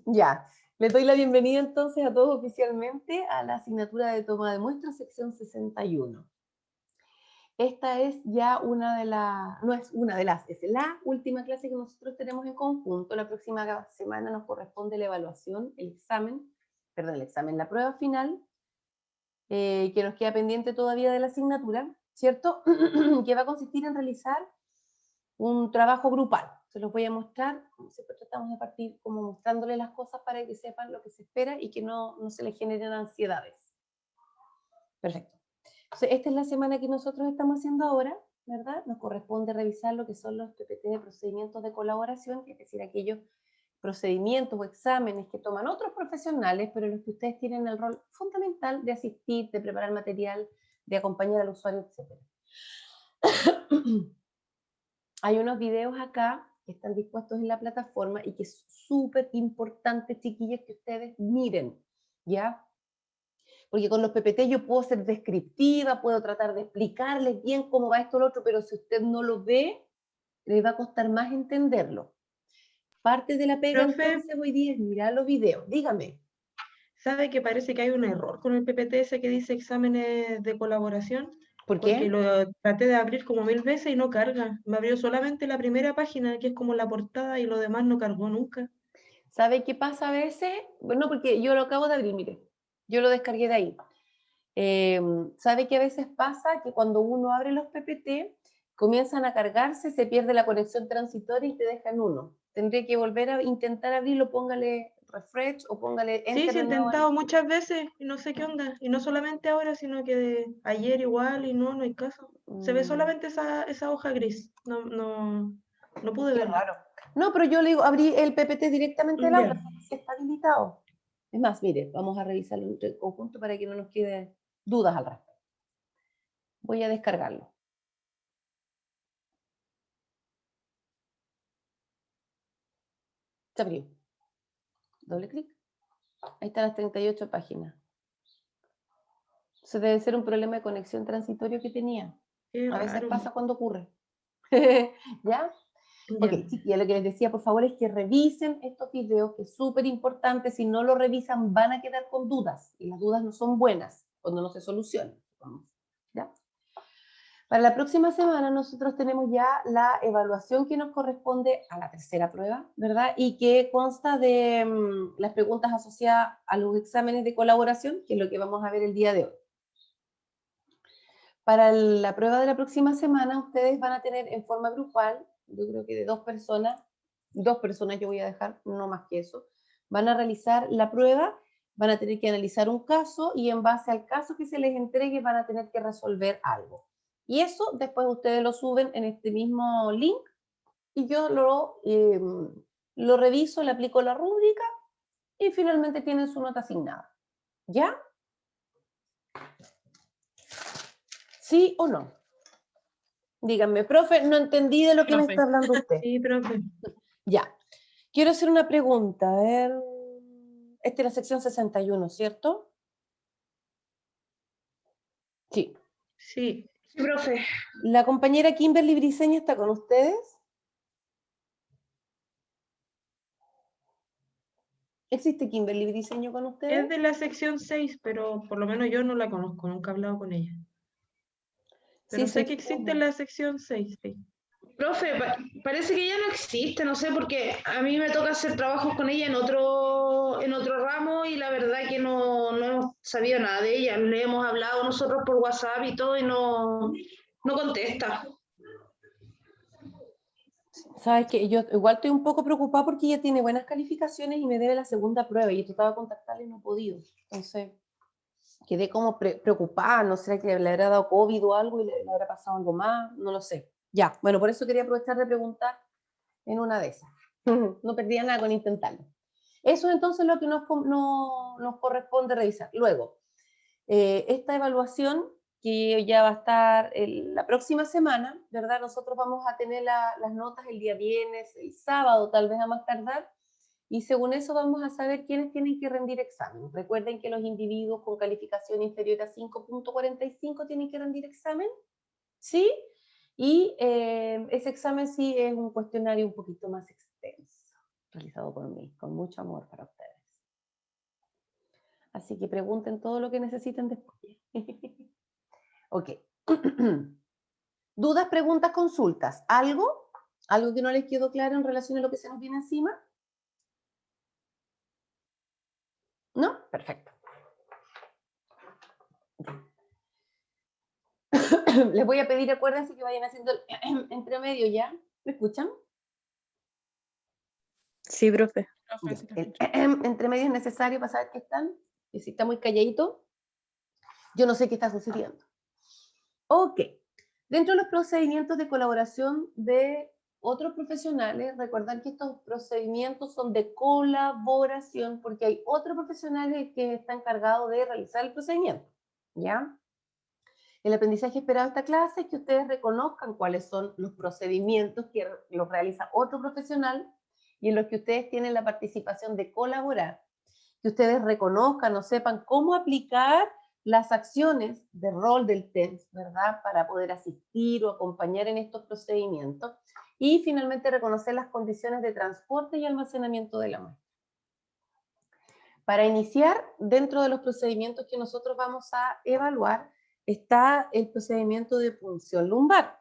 Ya, les doy la bienvenida entonces a todos oficialmente a la asignatura de toma de muestras, sección 61. Esta es ya una de las, no es una de las, es la última clase que nosotros tenemos en conjunto. La próxima semana nos corresponde la evaluación, el examen, la prueba final, que nos queda pendiente todavía de la asignatura, ¿cierto? Que va a consistir en realizar un trabajo grupal. Se los voy a mostrar, como siempre tratamos de partir como mostrándoles las cosas para que sepan lo que se espera y que no se les generen ansiedades. Perfecto. Entonces, esta es la semana que nosotros estamos haciendo ahora, ¿verdad? Nos corresponde revisar lo que son los PPT de procedimientos de colaboración, es decir, aquellos procedimientos o exámenes que toman otros profesionales, pero en los que ustedes tienen el rol fundamental de asistir, de preparar material, de acompañar al usuario, etc. Hay unos videos acá que están dispuestos en la plataforma y que es súper importante, chiquillas, que ustedes miren, ¿ya? Porque con los PPT yo puedo ser descriptiva, puedo tratar de explicarles bien cómo va esto o lo otro, pero si usted no lo ve, le va a costar más entenderlo. Parte de la pega Profe, entonces hoy día es mirar los videos. Dígame. ¿sabe que parece que hay un error con el PPTS que dice exámenes de colaboración? ¿Por Porque qué? lo traté de abrir como 1000 veces y no carga. Me abrió solamente la primera página, que es como la portada, y lo demás no cargó nunca. ¿Sabe qué pasa a veces? Bueno, porque yo lo acabo de abrir, mire. Yo lo descargué de ahí. ¿Sabe que a veces pasa que cuando uno abre los PPT comienzan a cargarse, se pierde la conexión transitoria y te dejan uno? Tendría que volver a intentar abrirlo, póngale refresh o póngale Sí, enter sí he de nuevo ahí. intentado muchas veces y no sé qué onda. Y no solamente ahora, sino que ayer igual y no hay caso. Se ve solamente esa hoja gris. No pude Qué verla. raro. No, pero yo le digo, abrí el PPT directamente del Ya. aula, si está habilitado. Es más, mire, vamos a revisarlo en el conjunto para que no nos queden dudas al respecto. Voy a descargarlo. Se abrió. Doble clic. Ahí están las 38 páginas. Eso debe ser un problema de conexión transitorio que tenía. Qué A veces raro. pasa cuando ocurre. ¿Ya? Ok, Ya. chiquilla, lo que les decía, por favor, es que revisen estos videos, que es súper importante. Si no lo revisan, van a quedar con dudas. Y las dudas no son buenas cuando no se solucionan. ¿Ya? Para la próxima semana nosotros tenemos ya la evaluación que nos corresponde a la tercera prueba, ¿verdad? Y que consta de las preguntas asociadas a los exámenes de colaboración, que es lo que vamos a ver el día de hoy. Para la prueba de la próxima semana, ustedes van a tener en forma grupal, yo creo que de dos personas yo voy a dejar, no más que eso, van a realizar la prueba, van a tener que analizar un caso y en base al caso que se les entregue van a tener que resolver algo. Y eso después ustedes lo suben en este mismo link y yo lo reviso, le aplico la rúbrica y finalmente tienen su nota asignada. ¿Ya? ¿Sí o no? Díganme, profe, no entendí de lo que me Profe. está hablando usted. Sí, profe. Ya. Quiero hacer una pregunta. A ver. Esta es la sección 61, ¿cierto? Sí. Sí. Profe. ¿La compañera Kimberly Briceño está con ustedes? ¿Existe Kimberly Briceño con Es ustedes? de la sección 6, pero por lo menos yo no la conozco, nunca he hablado con ella. Sí, Pero sé soy que existe yo. la sección 6, sí. Profe, parece que ya no existe, no sé, porque a mí me toca hacer trabajos con ella en otro ramo y la verdad que no hemos sabido nada de ella. Le hemos hablado nosotros por WhatsApp y todo y no contesta. Sabes que yo igual estoy un poco preocupada porque ella tiene buenas calificaciones y me debe la segunda prueba y he tratado de contactarla y no he podido. Entonces, quedé como preocupada, no sé, que le habrá dado COVID o algo y le habrá pasado algo más, no lo sé. Ya, bueno, por eso quería aprovechar de preguntar en una de esas. No perdía nada con intentarlo. Eso entonces es lo que nos corresponde revisar. Luego, esta evaluación que ya va a estar la próxima semana, ¿verdad? Nosotros vamos a tener las notas el día viernes, el sábado, tal vez a más tardar, y según eso vamos a saber quiénes tienen que rendir examen. Recuerden que los individuos con calificación inferior a 5.45 tienen que rendir examen, ¿sí? Y ese examen sí es un cuestionario un poquito más extenso. realizado por mí, con mucho amor para ustedes. Así que pregunten todo lo que necesiten después. Ok. ¿Dudas, preguntas, consultas? ¿Algo? ¿Algo que no les quedó claro en relación a lo que se nos viene encima? ¿No? Perfecto. Les voy a pedir, acuérdense que vayan haciendo el entremedio ya. ¿Me escuchan? Sí, profe. El entremedio es necesario para saber que están. Y si está muy calladito, yo no sé qué está sucediendo. Ok. Dentro de los procedimientos de colaboración de otros profesionales, recordar que estos procedimientos son de colaboración porque hay otros profesionales que están encargados de realizar el procedimiento. ¿Ya? El aprendizaje esperado de esta clase es que ustedes reconozcan cuáles son los procedimientos que los realiza otro profesional y en los que ustedes tienen la participación de colaborar. Que ustedes reconozcan o sepan cómo aplicar las acciones de rol del TENS, ¿verdad? Para poder asistir o acompañar en estos procedimientos. Y finalmente reconocer las condiciones de transporte y almacenamiento de la muestra. Para iniciar, dentro de los procedimientos que nosotros vamos a evaluar, está el procedimiento de punción lumbar.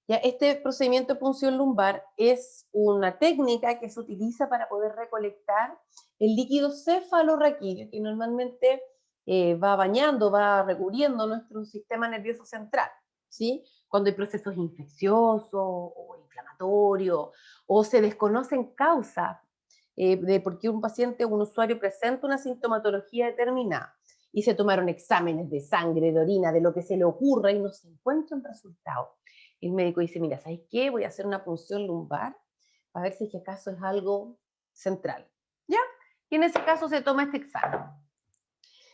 Ya, este procedimiento de punción lumbar es una técnica que se utiliza para poder recolectar el líquido cefalorraquídeo, que normalmente va bañando, va recubriendo nuestro sistema nervioso central, ¿sí? Cuando hay procesos infecciosos o inflamatorios, o se desconocen causas de por qué un paciente o un usuario presenta una sintomatología determinada, y se tomaron exámenes de sangre, de orina, de lo que se le ocurra, y no se encuentran resultados. El médico dice, mira, ¿sabes qué? Voy a hacer una punción lumbar para ver si es que acaso es algo central. ¿Ya? Y en ese caso se toma este examen.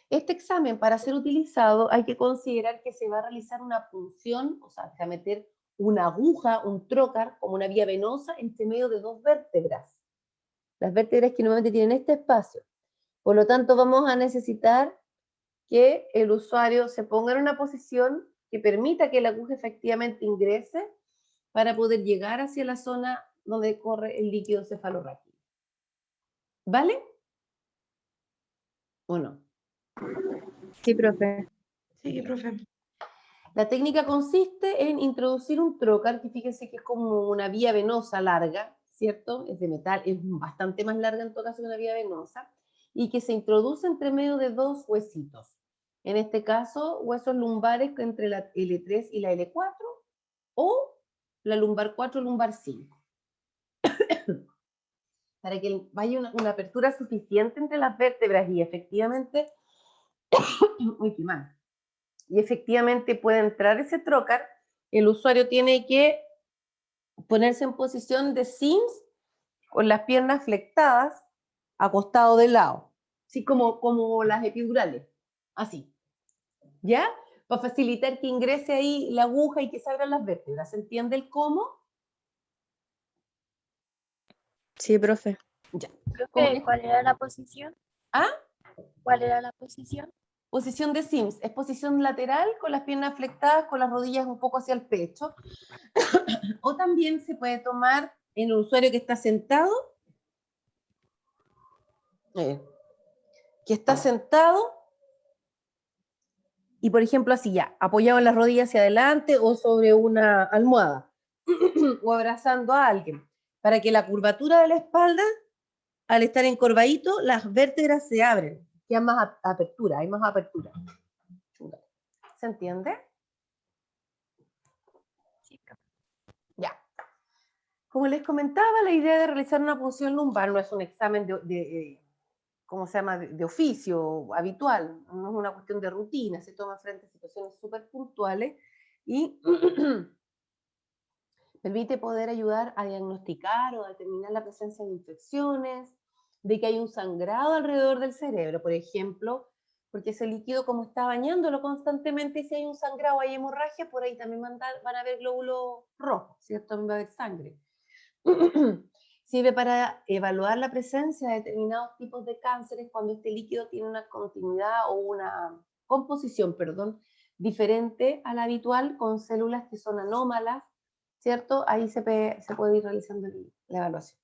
Este examen, para ser utilizado, hay que considerar que se va a realizar una punción, o sea, se va a meter una aguja, un trocar, como una vía venosa, entre medio de dos vértebras. Las vértebras que normalmente tienen este espacio. Por lo tanto, vamos a necesitar que el usuario se ponga en una posición que permita que la aguja efectivamente ingrese para poder llegar hacia la zona donde corre el líquido cefalorraquídeo. ¿Vale? ¿O no? Sí, profe. Sí, profe. La técnica consiste en introducir un trocar, que fíjense que es como una vía venosa larga, ¿cierto? Es de metal, es bastante más larga en todo caso que una vía venosa, y que se introduce entre medio de dos huesitos. En este caso, huesos lumbares entre la L3 y la L4, o la lumbar 4 y lumbar 5. Para que vaya una apertura suficiente entre las vértebras y efectivamente, y efectivamente puede entrar ese trocar, el usuario tiene que ponerse en posición de Sims con las piernas flectadas, acostado de lado, así como las epidurales, así, ¿ya? Para facilitar que ingrese ahí la aguja y que se abran las vértebras. ¿Se entiende el cómo? Sí, profe. Ya. Profe, ¿cuál era la posición? ¿Ah? ¿Cuál era la posición? Posición de Sims, es posición lateral con las piernas flectadas, con las rodillas un poco hacia el pecho. O también se puede tomar en un usuario que está sentado, y por ejemplo así ya, apoyado en las rodillas hacia adelante o sobre una almohada o abrazando a alguien, para que la curvatura de la espalda, al estar encorvadito, las vértebras se abren, que hay más apertura, hay más apertura. ¿Se entiende? Sí, profe. Ya. Como les comentaba, la idea de realizar una punción lumbar no es un examen ¿cómo se llama?, de oficio habitual, no es una cuestión de rutina, se toma frente a situaciones súper puntuales y permite poder ayudar a diagnosticar o a determinar la presencia de infecciones, de que hay un sangrado alrededor del cerebro, por ejemplo, porque ese líquido, como está bañándolo constantemente, si hay un sangrado, hay hemorragia, por ahí también van a haber glóbulos rojos, ¿cierto? También va a haber sangre. Sirve para evaluar la presencia de determinados tipos de cánceres cuando este líquido tiene una continuidad o una composición, perdón, diferente a la habitual, con células que son anómalas, ¿cierto? Ahí se puede ir realizando la evaluación.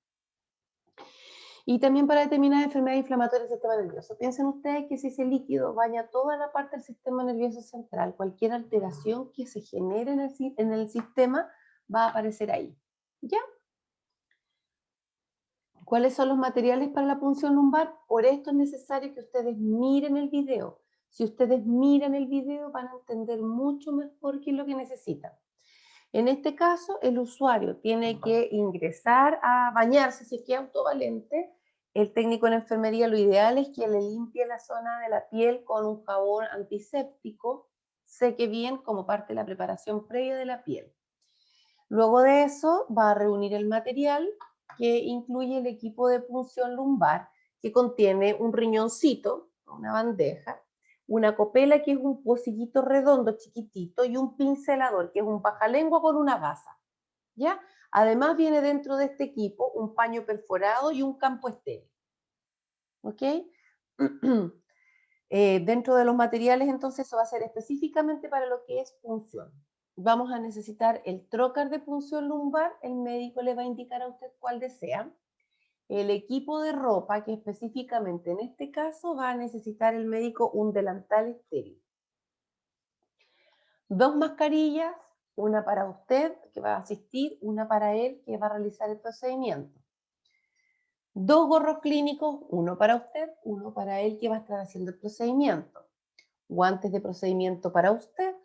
Y también para determinar enfermedades inflamatorias del sistema nervioso. Piensen ustedes que si ese líquido baña toda la parte del sistema nervioso central, cualquier alteración que se genere en el sistema va a aparecer ahí. ¿Ya? ¿Cuáles son los materiales para la punción lumbar? Por esto es necesario que ustedes miren el video. Si ustedes miran el video van a entender mucho mejor qué es lo que necesitan. En este caso, el usuario tiene que ingresar a bañarse, si es que es autovalente. El técnico en enfermería lo ideal es que le limpie la zona de la piel con un jabón antiséptico, seque bien como parte de la preparación previa de la piel. Luego de eso va a reunir el material que incluye el equipo de punción lumbar, que contiene un riñoncito, una bandeja, una copela que es un pocillito redondo chiquitito y un pincelador que es un pajalengua con una gasa. ¿Ya? Además viene dentro de este equipo un paño perforado y un campo estéril. ¿Ok? Dentro de los materiales entonces eso va a ser específicamente para lo que es punción. Vamos a necesitar el trocar de punción lumbar, el médico le va a indicar a usted cuál desea. El equipo de ropa, que específicamente en este caso va a necesitar el médico un delantal estéril. 2 mascarillas, una para usted que va a asistir, una para él que va a realizar el procedimiento. 2 gorros clínicos, uno para usted, uno para él que va a estar haciendo el procedimiento. Guantes de procedimiento para usted,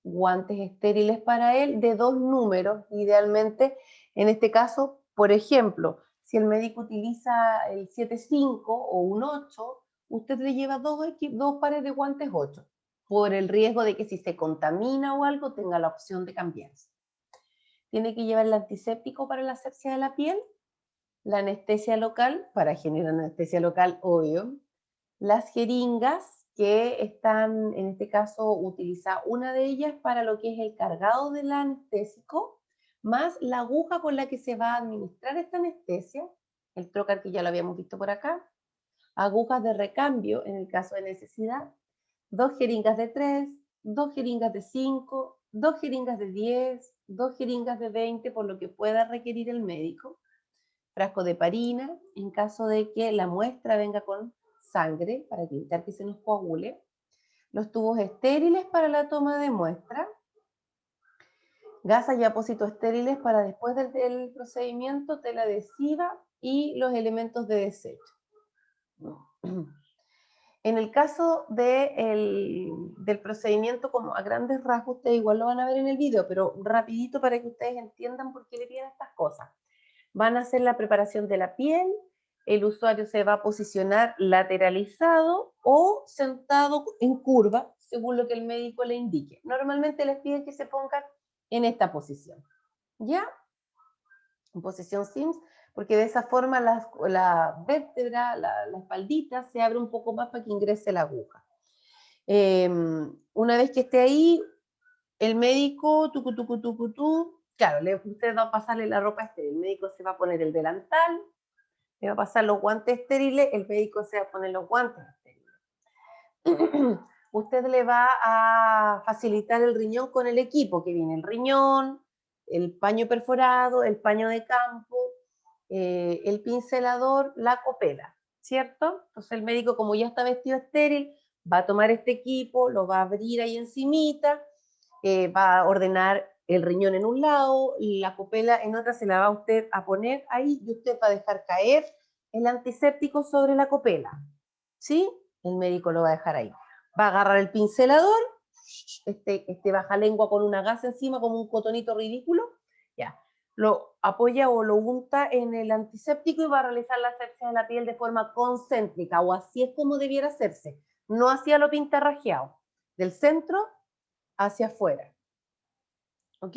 guantes estériles para él de 2 números, idealmente, en este caso, por ejemplo, si el médico utiliza el 7.5 o un 8, usted le lleva 2 pares de guantes 8, por el riesgo de que si se contamina o algo tenga la opción de cambiarse. Tiene que llevar el antiséptico para la asepsia de la piel, la anestesia local, para generar anestesia local, obvio, las jeringas que están, en este caso, utiliza una de ellas para lo que es el cargado del anestésico, más la aguja con la que se va a administrar esta anestesia, el trocar que ya lo habíamos visto por acá, agujas de recambio en el caso de necesidad, 2 jeringas de 3, 2 jeringas de 5, 2 jeringas de 10, 2 jeringas de 20, por lo que pueda requerir el médico, frasco de heparina, en caso de que la muestra venga con sangre, para evitar que se nos coagule, los tubos estériles para la toma de muestra, gasas y apósitos estériles para después del procedimiento, tela adhesiva y los elementos de desecho. En el caso del procedimiento, como a grandes rasgos, ustedes igual lo van a ver en el video, pero rapidito para que ustedes entiendan por qué le piden estas cosas. Van a hacer la preparación de la piel, el usuario se va a posicionar lateralizado o sentado en curva, según lo que el médico le indique. Normalmente les piden que se pongan en esta posición, ¿ya? En posición Sims, porque de esa forma la vértebra, la espaldita, se abre un poco más para que ingrese la aguja. Una vez que esté ahí, el médico, claro, usted va a pasarle la ropa estéril, el médico se va a poner el delantal, le va a pasar los guantes estériles, el médico se va a poner los guantes estériles. Usted le va a facilitar el riñón con el equipo, que viene el riñón, el paño perforado, el paño de campo, el pincelador, la copela, ¿cierto? Entonces el médico, como ya está vestido estéril, va a tomar este equipo, lo va a abrir ahí encimita, va a ordenar el riñón en un lado, la copela en otra se la va usted a poner ahí y usted va a dejar caer el antiséptico sobre la copela, ¿sí? El médico lo va a dejar ahí. Va a agarrar el pincelador, este bajalengua con una gasa encima como un cotonito ridículo, ya. Lo apoya o lo unta en el antiséptico y va a realizar la asepsia de la piel de forma concéntrica, o así es como debiera hacerse, no hacia lo pintarrajeado, del centro hacia afuera. ¿Ok?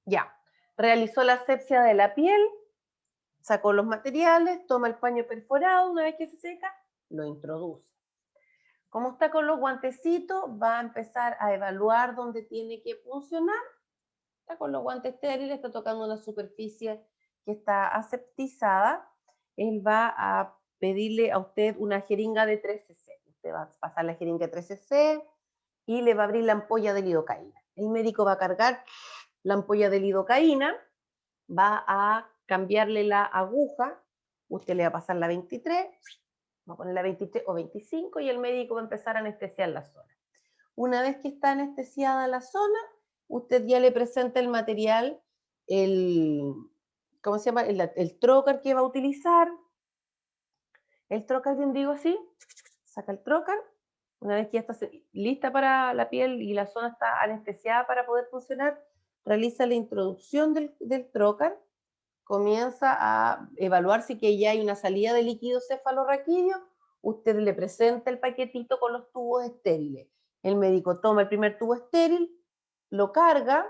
Ya. Realizó la asepsia de la piel, sacó los materiales, toma el paño perforado, una vez que se seca, lo introduce. Como está con los guantecitos, va a empezar a evaluar dónde tiene que funcionar. Está con los guantes estériles, está tocando una superficie que está aseptizada. Él va a pedirle a usted una jeringa de 3 cc. Usted va a pasar la jeringa de 3 cc y le va a abrir la ampolla de lidocaína. El médico va a cargar la ampolla de lidocaína, va a cambiarle la aguja usted le va a pasar la 23, va a poner la 23 o 25 y el médico va a empezar a anestesiar la zona. Una vez que está anestesiada la zona, usted ya le presenta el material, ¿cómo se llama? El trocar que va a utilizar. El trocar, bien digo así, saca el trocar. Una vez que ya está lista para la piel y la zona está anestesiada para poder funcionar, realiza la introducción del trocar, comienza a evaluar si que ya hay una salida de líquido cefalorraquídeo, usted le presenta el paquetito con los tubos estériles. El médico toma el primer tubo estéril, lo carga,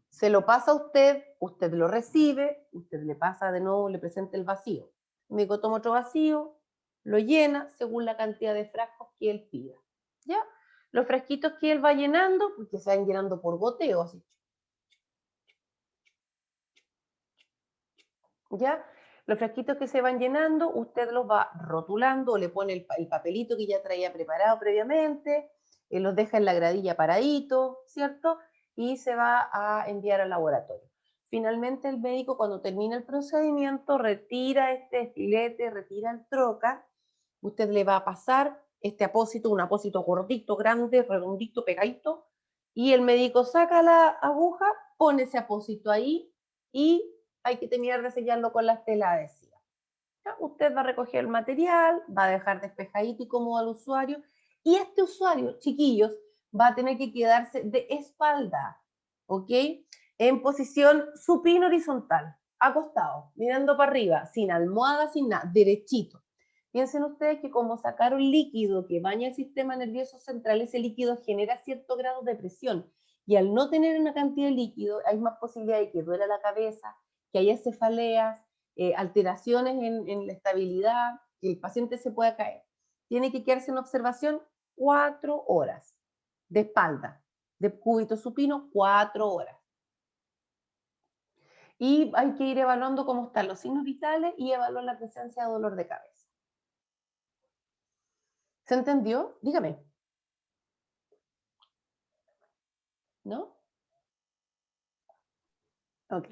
se lo pasa a usted, usted lo recibe, usted le pasa de nuevo, le presenta el vacío. El médico toma otro vacío, lo llena según la cantidad de frascos que él pida. ¿Ya? Los frasquitos que él va llenando, porque se van llenando por goteo, así. ¿Ya? Los frasquitos que se van llenando, usted los va rotulando, o le pone el papelito que ya traía preparado previamente, los deja en la gradilla paradito, ¿cierto? Y se va a enviar al laboratorio. Finalmente el médico, cuando termina el procedimiento, retira este estilete, retira el trocar, usted le va a pasar este apósito, un apósito gordito, grande, redondito, pegadito, y el médico saca la aguja, pone ese apósito ahí y hay que terminar de sellarlo con la tela adhesiva. ¿Ya? Usted va a recoger el material, va a dejar despejadito y cómodo al usuario, y este usuario, chiquillos, va a tener que quedarse de espalda, ¿ok? En posición supino horizontal, acostado, mirando para arriba, sin almohada, sin nada, derechito. Piensen ustedes que como sacaron líquido que baña el sistema nervioso central, ese líquido genera cierto grado de presión, y al no tener una cantidad de líquido, hay más posibilidad de que duela la cabeza, que haya cefaleas, alteraciones en la estabilidad, que el paciente se pueda caer. Tiene que quedarse en observación 4 horas, de espalda, de cúbito supino, 4 horas. Y hay que ir evaluando cómo están los signos vitales y evaluar la presencia de dolor de cabeza. ¿Se entendió? Dígame. ¿No? Ok.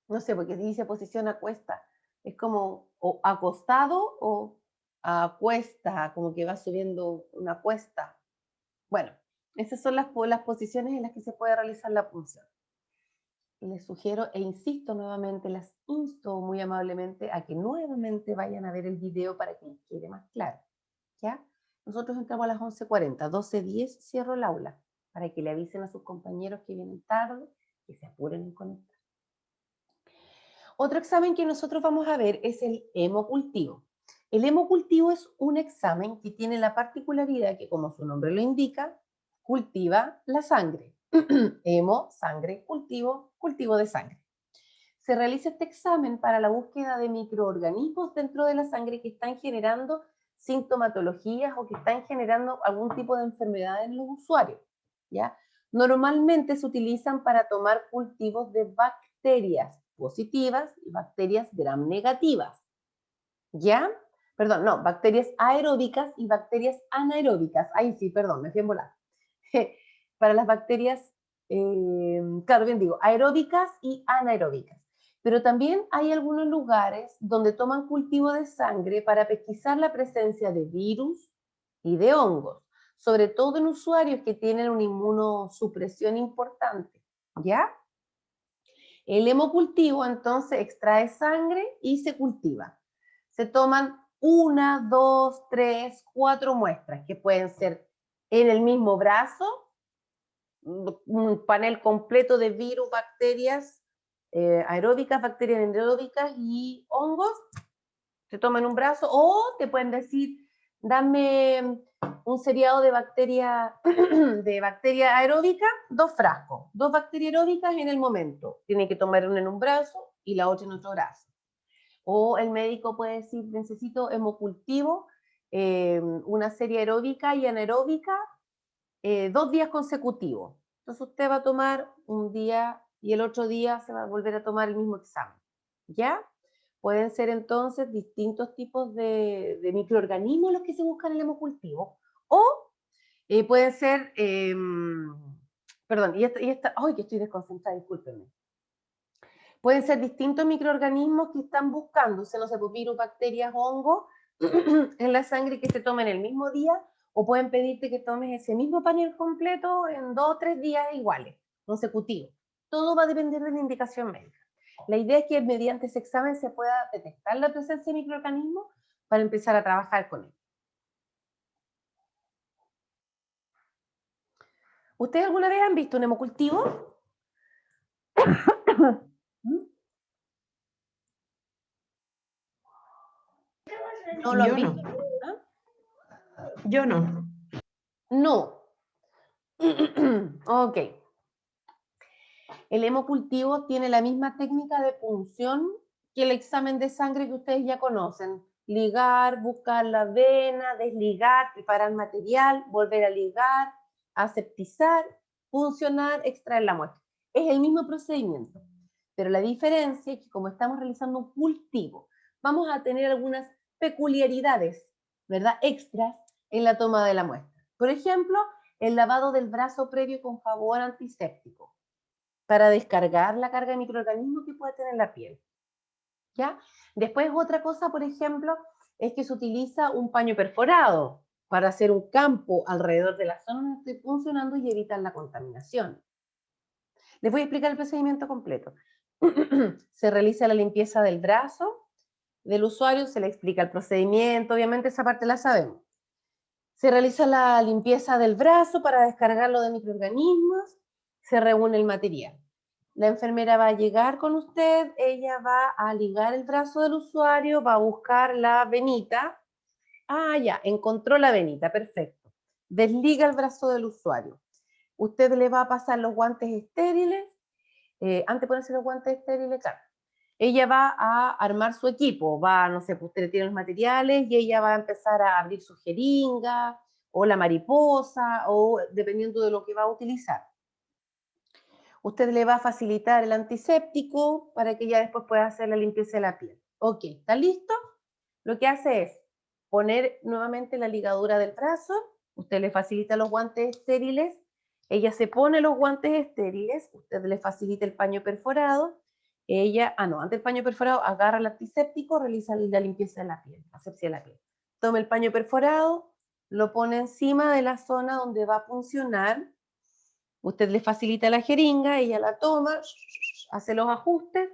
No sé, porque dice posición acuesta. Es como o acostado o acuesta, como que va subiendo una cuesta. Bueno, esas son las posiciones en las que se puede realizar la punción. Les sugiero e insisto nuevamente, las insto muy amablemente a que nuevamente vayan a ver el video para que les quede más claro. ¿Ya? Nosotros entramos a las 11:40, 12:10 cierro el aula, para que le avisen a sus compañeros que vienen tarde, que se apuren en conectar. Otro examen que nosotros vamos a ver es el hemocultivo. El hemocultivo es un examen que tiene la particularidad que, como su nombre lo indica, cultiva la sangre. Hemo, sangre, cultivo, cultivo de sangre. Se realiza este examen para la búsqueda de microorganismos dentro de la sangre que están generando sintomatologías o que están generando algún tipo de enfermedad en los usuarios, ¿ya? Normalmente se utilizan para tomar cultivos de bacterias positivas y bacterias gram negativas, ¿ya? Perdón, no, bacterias aeróbicas y bacterias anaeróbicas. Ahí sí, perdón, me fui en volar. Para las bacterias, claro, bien digo, aeróbicas y anaeróbicas. Pero también hay algunos lugares donde toman cultivo de sangre para pesquisar la presencia de virus y de hongos, sobre todo en usuarios que tienen una inmunosupresión importante, ¿ya? El hemocultivo entonces extrae sangre y se cultiva. Se toman 1, 2, 3, 4 muestras que pueden ser en el mismo brazo, un panel completo de virus, bacterias aeróbicas, bacterias anaeróbicas y hongos. Se toman un brazo o te pueden decir, dame un seriado de bacteria aeróbica, 2 frascos, 2 bacterias aeróbicas en el momento. Tiene que tomar una en un brazo y la otra en otro brazo. O el médico puede decir, necesito hemocultivo, una serie aeróbica y anaeróbica, 2 días consecutivos. Entonces usted va a tomar un día y el otro día se va a volver a tomar el mismo examen. ¿Ya? Pueden ser entonces distintos tipos de microorganismos los que se buscan en el hemocultivo. O pueden ser, perdón, ¡ay, que estoy desconcentrada, discúlpenme! Pueden ser distintos microorganismos que están buscando, no sé, pues, virus, bacterias, hongos, en la sangre que se tomen el mismo día, o pueden pedirte que tomes ese mismo panel completo en 2 o 3 días iguales, consecutivos. Todo va a depender de la indicación médica. La idea es que mediante ese examen se pueda detectar la presencia de microorganismos para empezar a trabajar con él. ¿Ustedes alguna vez han visto un hemocultivo? ¿No lo han Yo visto? no. ¿Ah? Yo no. No. Ok. El hemocultivo tiene la misma técnica de punción que el examen de sangre que ustedes ya conocen. Ligar, buscar la vena, desligar, preparar material, volver a ligar, aseptizar, puncionar, extraer la muestra. Es el mismo procedimiento, pero la diferencia es que como estamos realizando un cultivo, vamos a tener algunas peculiaridades, ¿verdad? Extras en la toma de la muestra. Por ejemplo, el lavado del brazo previo con jabón antiséptico para descargar la carga de microorganismos que puede tener la piel. ¿Ya? Después otra cosa, por ejemplo, es que se utiliza un paño perforado para hacer un campo alrededor de la zona donde estoy funcionando y evitar la contaminación. Les voy a explicar el procedimiento completo. Se realiza la limpieza del brazo del usuario, se le explica el procedimiento, obviamente esa parte la sabemos. Se realiza la limpieza del brazo para descargarlo de microorganismos, se reúne el material. La enfermera va a llegar con usted, ella va a ligar el brazo del usuario, va a buscar la venita. Ah, ya, encontró la venita, perfecto. Desliga el brazo del usuario. Usted le va a pasar los guantes estériles. Antes de ponerse los guantes estériles, claro. Ella va a armar su equipo, va, no sé, pues usted tiene los materiales y ella va a empezar a abrir su jeringa o la mariposa o dependiendo de lo que va a utilizar. Usted le va a facilitar el antiséptico para que ella después pueda hacer la limpieza de la piel. Ok, ¿está listo? Lo que hace es poner nuevamente la ligadura del brazo, usted le facilita los guantes estériles, ella se pone los guantes estériles, usted le facilita el paño perforado, ella, antes del paño perforado, agarra el antiséptico, realiza la limpieza de la piel, la asepsia de la piel. Toma el paño perforado, lo pone encima de la zona donde va a funcionar, usted le facilita la jeringa, ella la toma, hace los ajustes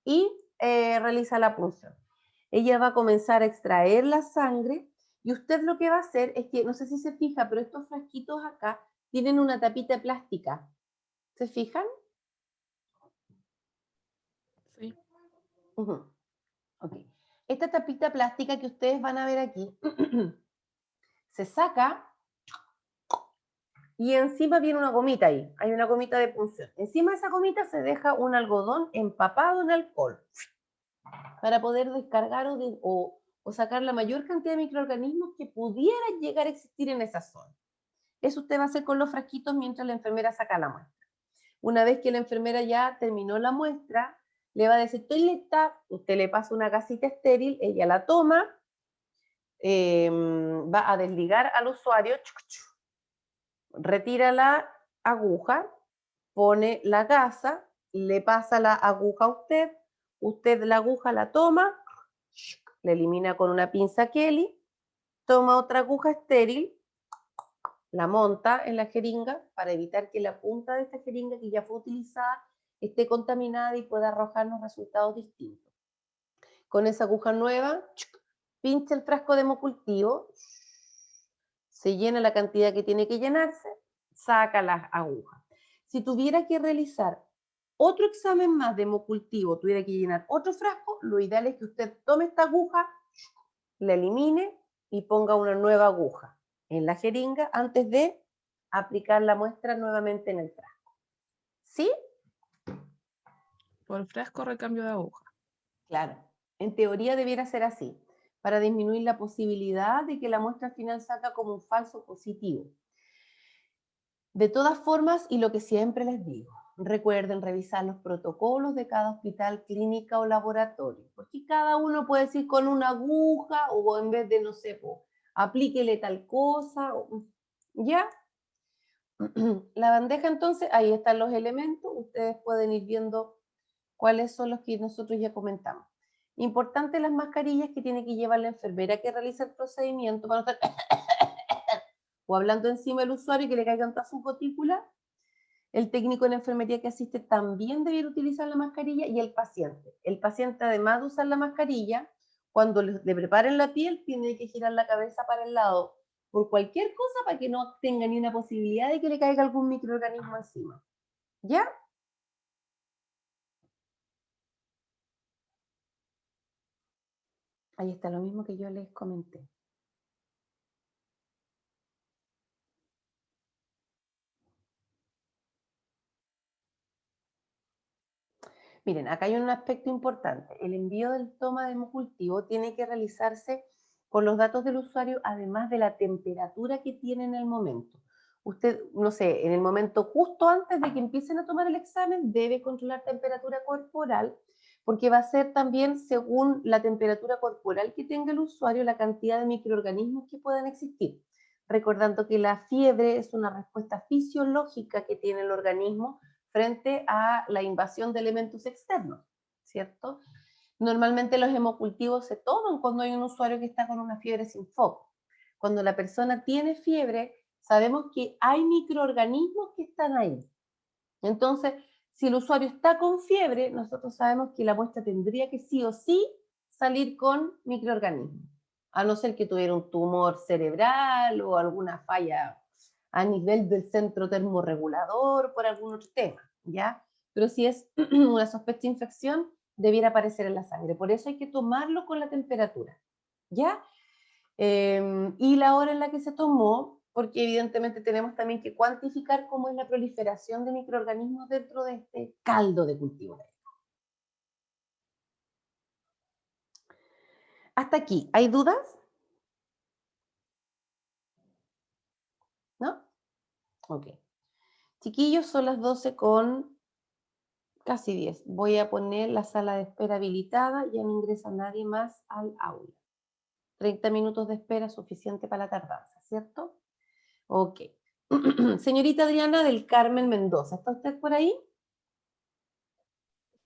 y realiza la punción. Ella va a comenzar a extraer la sangre y usted lo que va a hacer es que, no sé si se fija, pero estos frasquitos acá tienen una tapita plástica. ¿Se fijan? Sí. Ok. Esta tapita plástica que ustedes van a ver aquí se saca y encima viene una gomita ahí. Hay una gomita de punción. Encima de esa gomita se deja un algodón empapado en alcohol para poder descargar o sacar la mayor cantidad de microorganismos que pudieran llegar a existir en esa zona. Eso usted va a hacer con los frasquitos mientras la enfermera saca la muestra. Una vez que la enfermera ya terminó la muestra, le va a decir, estoy lista, usted le pasa una gasita estéril, ella la toma, va a desligar al usuario, retira la aguja, pone la gasa, le pasa la aguja a usted la aguja la toma, la elimina con una pinza Kelly, toma otra aguja estéril, la monta en la jeringa para evitar que la punta de esta jeringa que ya fue utilizada esté contaminada y pueda arrojarnos resultados distintos. Con esa aguja nueva, pincha el frasco de hemocultivo, se llena la cantidad que tiene que llenarse, saca las agujas. Si tuviera que realizar otro examen más de hemocultivo, tuviera que llenar otro frasco, lo ideal es que usted tome esta aguja, la elimine y ponga una nueva aguja en la jeringa antes de aplicar la muestra nuevamente en el frasco. ¿Sí? Por frasco, recambio de aguja. Claro. En teoría debiera ser así, para disminuir la posibilidad de que la muestra al final salga como un falso positivo. De todas formas, y lo que siempre les digo, recuerden revisar los protocolos de cada hospital, clínica o laboratorio, porque cada uno puede decir con una aguja o en vez de, no sé, aplíquele tal cosa, ¿ya? La bandeja entonces, ahí están los elementos, ustedes pueden ir viendo ¿Cuáles son los que nosotros ya comentamos? Importante las mascarillas que tiene que llevar la enfermera que realiza el procedimiento para no estar o hablando encima del usuario y que le caigan todas sus gotículas. El técnico de la enfermería que asiste también debe utilizar la mascarilla y el paciente. El paciente, además de usar la mascarilla, cuando le preparen la piel, tiene que girar la cabeza para el lado por cualquier cosa para que no tenga ni una posibilidad de que le caiga algún microorganismo encima. ¿Ya? Ahí está lo mismo que yo les comenté. Miren, acá hay un aspecto importante. El envío del toma de hemocultivo tiene que realizarse con los datos del usuario, además de la temperatura que tiene en el momento. Usted, no sé, en el momento justo antes de que empiecen a tomar el examen, debe controlar temperatura corporal, porque va a ser también según la temperatura corporal que tenga el usuario, la cantidad de microorganismos que puedan existir. Recordando que la fiebre es una respuesta fisiológica que tiene el organismo frente a la invasión de elementos externos, ¿cierto? Normalmente los hemocultivos se toman cuando hay un usuario que está con una fiebre sin foco. Cuando la persona tiene fiebre, sabemos que hay microorganismos que están ahí. Entonces, si el usuario está con fiebre, nosotros sabemos que la muestra tendría que sí o sí salir con microorganismos, a no ser que tuviera un tumor cerebral o alguna falla a nivel del centro termorregulador por algún otro tema, ¿ya? Pero si es una sospecha de infección, debiera aparecer en la sangre. Por eso hay que tomarlo con la temperatura, ¿ya? Y la hora en la que se tomó, porque evidentemente tenemos también que cuantificar cómo es la proliferación de microorganismos dentro de este caldo de cultivo. Hasta aquí, ¿hay dudas? ¿No? Ok. Chiquillos, son las 12 con casi 10. Voy a poner la sala de espera habilitada, ya no ingresa nadie más al aula. 30 minutos de espera suficiente para la tardanza, ¿cierto? Ok. Señorita Adriana del Carmen Mendoza, ¿está usted por ahí?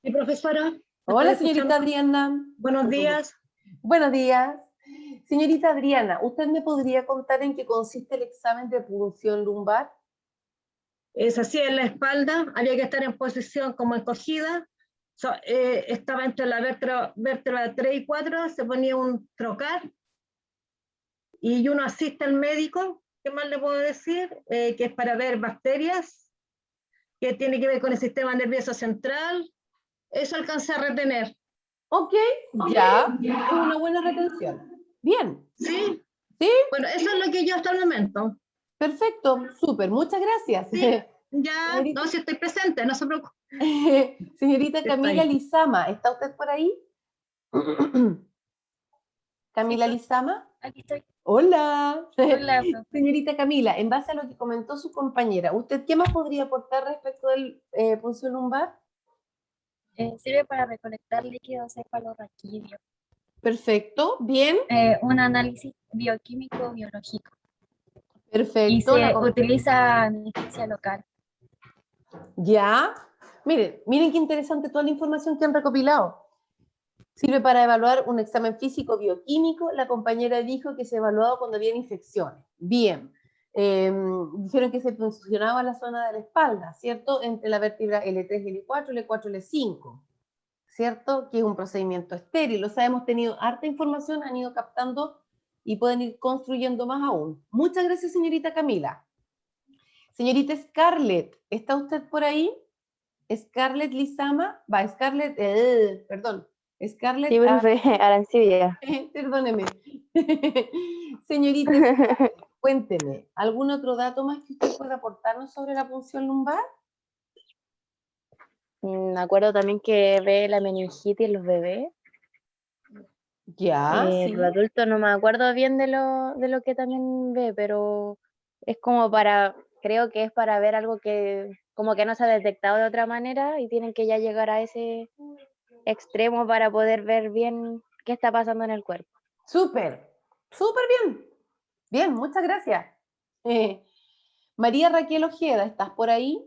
Sí, profesora. Hola, Estoy señorita escuchando. Adriana. Buenos días. Buenos días. Señorita Adriana, ¿usted me podría contar en qué consiste el examen de punción lumbar? Es así en la espalda, había que estar en posición como encogida. Estaba entre la vértebra 3 y 4, se ponía un trocar y uno asiste al médico, ¿qué más le puedo decir? Que es para ver bacterias, que tiene que ver con el sistema nervioso central. Eso alcancé a retener. Ok, ya, es una buena retención. Bien, ¿Sí? ¿sí? Bueno, eso es lo que yo hasta el momento. Perfecto, súper, muchas gracias. Sí, ya, Señorita, no, si estoy presente, no se preocupe. señorita Camila Estoy. Lizama, ¿está usted por ahí? Camila Sí, Lizama. aquí estoy. Hola. Hola, profe. Señorita Camila, en base a lo que comentó su compañera, ¿usted qué más podría aportar respecto del punción lumbar? Sirve para recolectar líquidos cefalorraquídeo. Perfecto, bien, Un análisis bioquímico biológico. Y perfecto. se utiliza anestesia local. Ya, miren qué interesante toda la información que han recopilado. Sirve para evaluar un examen físico bioquímico. La compañera dijo que se evaluaba cuando había infecciones. Bien. Dijeron que se funcionaba la zona de la espalda, ¿cierto? Entre la vértebra L3 y L4, L4, L5, ¿cierto? Que es un procedimiento estéril. O sea, hemos tenido harta información, han ido captando y pueden ir construyendo más aún. Muchas gracias, señorita Camila. Señorita Scarlett, ¿está usted por ahí? Scarlett Lizama, perdón, Scarlett, Sí, profe, Arancibia. perdóneme. Señorita Scarlett, cuénteme, ¿algún otro dato más que usted pueda aportarnos sobre la punción lumbar? Me acuerdo también que ve la meningitis en los bebés. Ya, sí. Los adultos no me acuerdo bien de lo que también ve, pero es como creo que es para ver algo que como que no se ha detectado de otra manera y tienen que ya llegar a ese extremo para poder ver bien qué está pasando en el cuerpo. Súper, súper bien. Bien, muchas gracias. María Raquel Ojeda, ¿estás por ahí?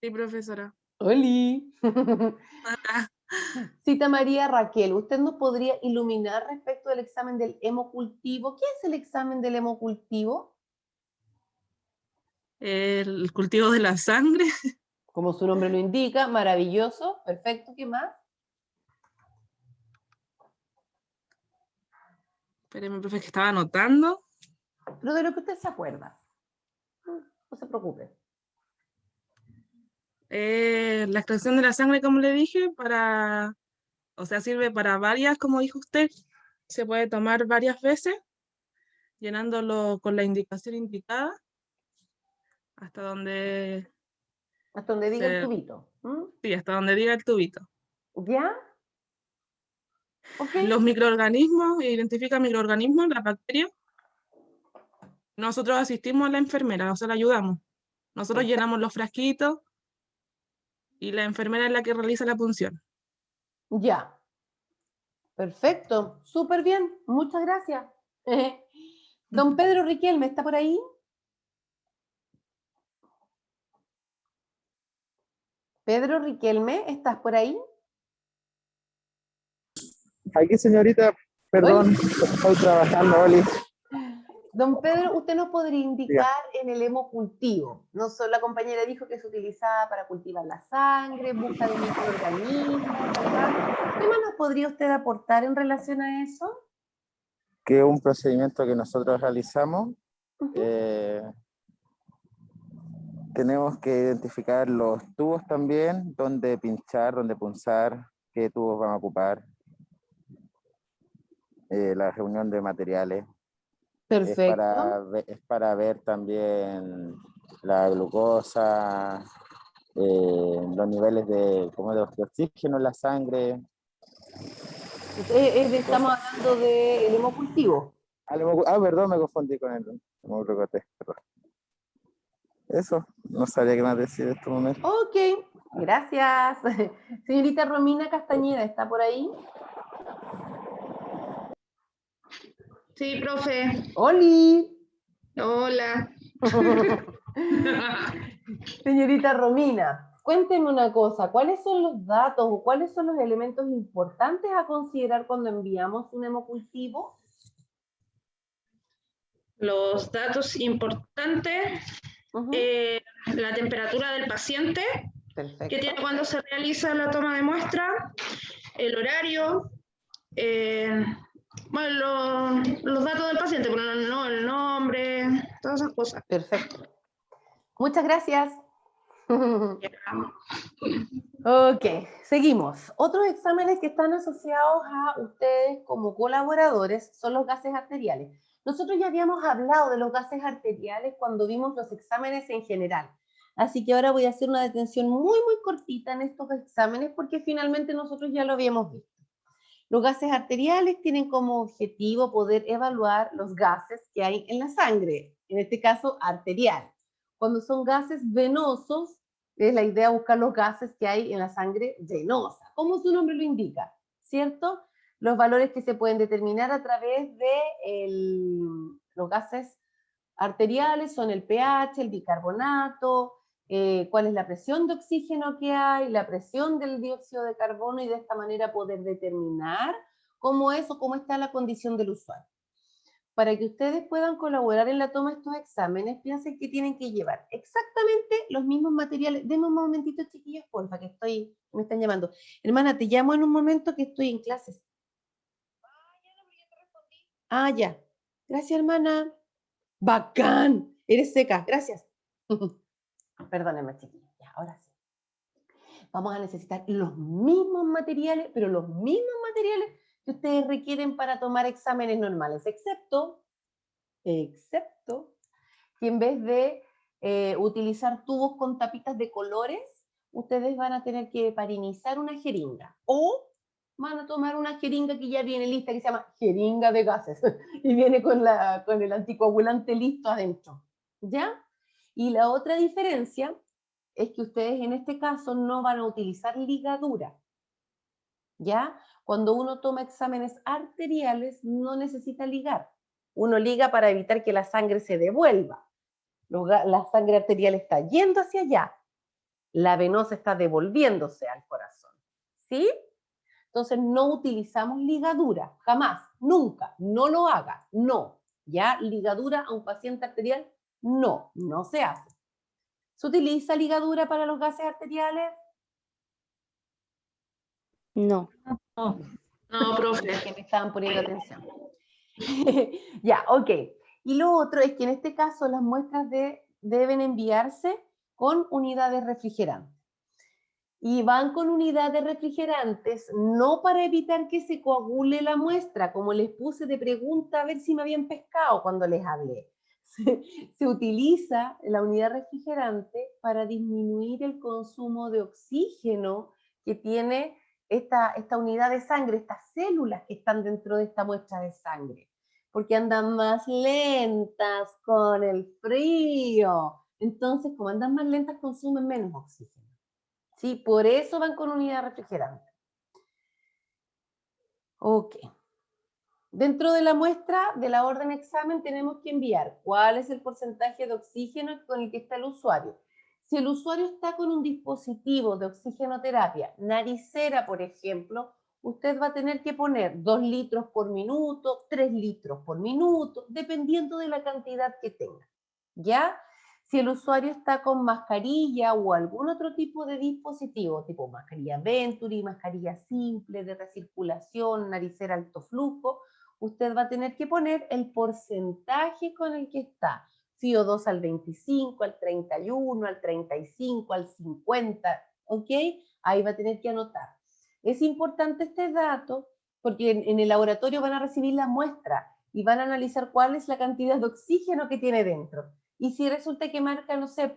Sí, profesora. ¡Holi! Cita María Raquel, ¿usted nos podría iluminar respecto del examen del hemocultivo? ¿Qué es el examen del hemocultivo? El cultivo de la sangre. Como su nombre lo indica, maravilloso, perfecto, ¿qué más? Espéreme, profe, que estaba anotando. Pero de lo que usted se acuerda. No se preocupe. La extracción de la sangre, como le dije, o sea, sirve para varias, como dijo usted. Se puede tomar varias veces, llenándolo con la indicación indicada, hasta donde, Hasta donde diga el se- tubito. sí, hasta donde diga el tubito. ¿Ya? ¿Ok? Los microorganismos, identifica microorganismos, las bacterias. Nosotros asistimos a la enfermera, o sea, la ayudamos. Nosotros Perfecto. llenamos los frasquitos y la enfermera es la que realiza la punción. Ya. Perfecto. Súper bien. Muchas gracias. Don Pedro Riquelme, ¿está por ahí? Pedro Riquelme, ¿estás por ahí? Aquí, señorita, perdón, estoy trabajando, Oli. Don Pedro, ¿usted nos podría indicar en el hemocultivo? No solo la compañera dijo que se utilizaba para cultivar la sangre, busca de microorganismos, ¿verdad? ¿Qué más nos podría usted aportar en relación a eso? Que es un procedimiento que nosotros realizamos. Tenemos que identificar los tubos también, dónde pinchar, dónde punzar, qué tubos vamos a ocupar, la reunión de materiales. Perfecto. Es para ver también la glucosa, los niveles de oxígeno en la sangre. Estamos hablando del hemocultivo. Perdón, me confundí con el hemoglobina, perdón. Eso, no sabía qué más decir en este momento. Ok, gracias. Señorita Romina Castañeda, ¿está por ahí? Sí, profe. ¡Holi! Hola. Señorita Romina, cuéntenme una cosa, ¿cuáles son los datos o cuáles son los elementos importantes a considerar cuando enviamos un hemocultivo? Los datos importantes, la temperatura del paciente, Perfecto. que tiene cuando se realiza la toma de muestra, el horario, bueno, los datos del paciente, bueno, el nombre, todas esas cosas. Perfecto. Muchas gracias. Ok, seguimos. Otros exámenes que están asociados a ustedes como colaboradores son los gases arteriales. Nosotros ya habíamos hablado de los gases arteriales cuando vimos los exámenes en general. Así que ahora voy a hacer una detención muy cortita en estos exámenes porque finalmente nosotros ya lo habíamos visto. Los gases arteriales tienen como objetivo poder evaluar los gases que hay en la sangre, en este caso arterial. Cuando son gases venosos, es la idea buscar los gases que hay en la sangre venosa, como su nombre lo indica, ¿cierto? Los valores que se pueden determinar a través de los gases arteriales son el pH, el bicarbonato, cuál es la presión de oxígeno que hay, la presión del dióxido de carbono y de esta manera poder determinar cómo es o cómo está la condición del usuario. Para que ustedes puedan colaborar en la toma de estos exámenes, piensen que tienen que llevar exactamente los mismos materiales. Denme un momentito, chiquillos, porfa, que me están llamando. Hermana, te llamo en un momento que estoy en clases. Ah, ya. Gracias, hermana. Bacán. Eres seca. Gracias. Perdónenme, chiquillos. Ya, ahora sí. Vamos a necesitar los mismos materiales, pero los mismos materiales que ustedes requieren para tomar exámenes normales, excepto que en vez de utilizar tubos con tapitas de colores, ustedes van a tener que heparinizar una jeringa o van a tomar una jeringa que ya viene lista, que se llama jeringa de gases y viene con el anticoagulante listo adentro, ¿ya? Y la otra diferencia es que ustedes en este caso no van a utilizar ligadura, ¿ya? Cuando uno toma exámenes arteriales no necesita ligar. Uno liga para evitar que la sangre se devuelva. La sangre arterial está yendo hacia allá. La venosa está devolviéndose al corazón. ¿Sí? Entonces no utilizamos ligadura, jamás, nunca, no lo hagas, no. Ya, ligadura a un paciente arterial, no, no se hace. ¿Se utiliza ligadura para los gases arteriales? No. No, No, profe. Que me estaban poniendo atención. Ya, ok. Y lo otro es que en este caso las muestras deben enviarse con unidades refrigerantes. Y van con unidades refrigerantes no para evitar que se coagule la muestra, como les puse de pregunta a ver si me habían pescado cuando les hablé. Se utiliza la unidad refrigerante para disminuir el consumo de oxígeno que tiene esta unidad de sangre, estas células que están dentro de esta muestra de sangre, porque andan más lentas con el frío. Entonces, como andan más lentas, consumen menos oxígeno. ¿Sí? Por eso van con unidad refrigerante. Ok. Dentro de la muestra de la orden examen tenemos que enviar cuál es el porcentaje de oxígeno con el que está el usuario. Si el usuario está con un dispositivo de oxigenoterapia, naricera, por ejemplo, usted va a tener que poner 2 litros por minuto, 3 litros por minuto, dependiendo de la cantidad que tenga. ¿Ya? Si el usuario está con mascarilla o algún otro tipo de dispositivo, tipo mascarilla Venturi, mascarilla simple de recirculación, naricera alto flujo, usted va a tener que poner el porcentaje con el que está. FIO2 al 25, al 31, al 35, al 50, ¿ok? Ahí va a tener que anotar. Es importante este dato porque en el laboratorio van a recibir la muestra y van a analizar cuál es la cantidad de oxígeno que tiene dentro. Y si resulta que marca, no sé,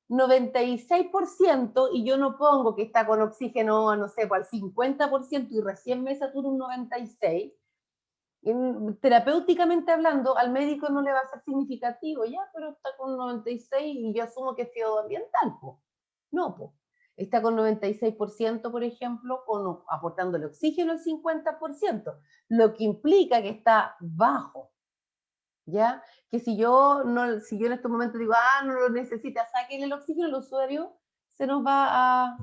96% y yo no pongo que está con oxígeno, no sé, al 50% y recién me saturo un 96%, terapéuticamente hablando, al médico no le va a ser significativo, ya, pero está con 96 y yo asumo que es FIO2 ambiental, po. No, po. Está con 96%, por ejemplo, aportándole oxígeno al 50%, lo que implica que está bajo, ¿ya? Que si yo en este momento digo, no lo necesita, sáquenle el oxígeno, el usuario se nos va a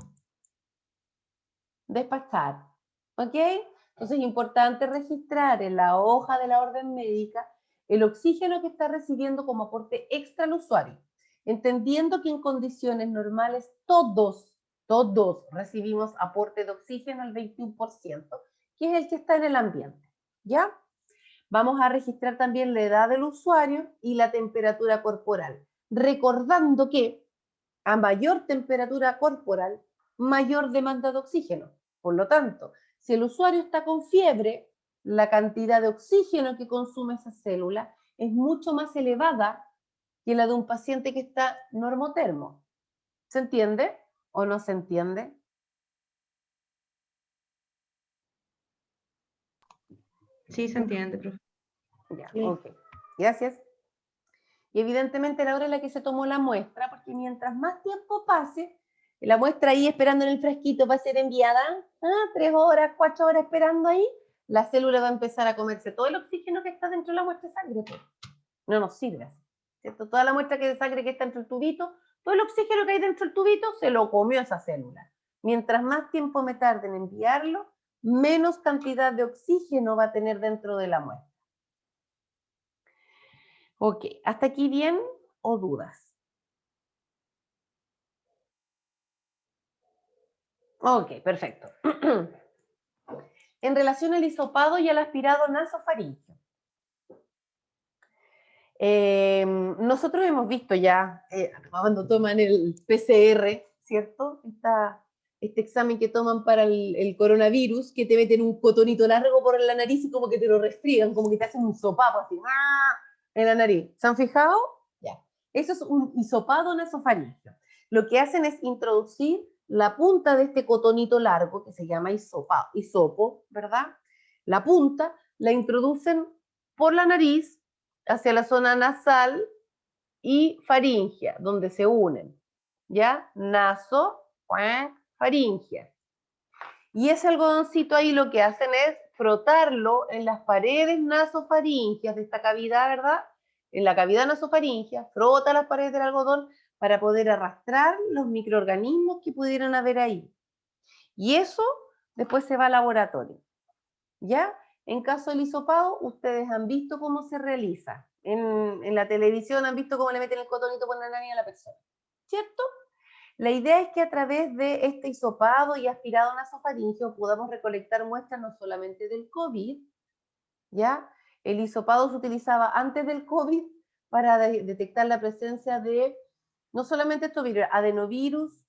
despachar, ¿ok? Entonces es importante registrar en la hoja de la orden médica el oxígeno que está recibiendo como aporte extra al usuario, entendiendo que en condiciones normales todos recibimos aporte de oxígeno al 21%, que es el que está en el ambiente, ¿ya? Vamos a registrar también la edad del usuario y la temperatura corporal, recordando que a mayor temperatura corporal, mayor demanda de oxígeno. Por lo tanto, si el usuario está con fiebre, la cantidad de oxígeno que consume esa célula es mucho más elevada que la de un paciente que está normotermo. ¿Se entiende o no se entiende? Sí, se entiende, profe. Ya, Sí. ok. Gracias. Y evidentemente la hora en la que se tomó la muestra, porque mientras más tiempo pase, la muestra ahí esperando en el frasquito va a ser enviada, 3 horas, 4 horas esperando ahí, la célula va a empezar a comerse todo el oxígeno que está dentro de la muestra de sangre. Pues. No nos sirve, ¿cierto? Toda la muestra de sangre que está dentro del tubito, todo el oxígeno que hay dentro del tubito se lo comió esa célula. Mientras más tiempo me tarde en enviarlo, menos cantidad de oxígeno va a tener dentro de la muestra. Ok, ¿hasta aquí bien o dudas? Ok, perfecto. En relación al hisopado y al aspirado nasofaríngeo. Nosotros hemos visto ya, cuando toman el PCR, ¿cierto? Este examen que toman para el coronavirus, que te meten un cotonito largo por la nariz y como que te lo resfriegan, como que te hacen un sopapo así, en la nariz. ¿Se han fijado? Ya. Eso es un hisopado nasofaríngeo. Lo que hacen es introducir la punta de este cotonito largo, que se llama hisopo, ¿verdad? La punta la introducen por la nariz hacia la zona nasal y faringea, donde se unen, ¿ya? Naso, faringea. Y ese algodoncito ahí lo que hacen es frotarlo en las paredes nasofaríngeas de esta cavidad, ¿verdad? En la cavidad nasofaríngea, frota las paredes del algodón para poder arrastrar los microorganismos que pudieran haber ahí. Y eso después se va al laboratorio. ¿Ya? En caso del hisopado, ustedes han visto cómo se realiza. En la televisión han visto cómo le meten el cotonito por la nariz a la persona. ¿Cierto? La idea es que a través de este hisopado y aspirado nasofaríngeo podamos recolectar muestras no solamente del COVID, ¿ya? El hisopado se utilizaba antes del COVID para detectar la presencia de no solamente estos virus, adenovirus,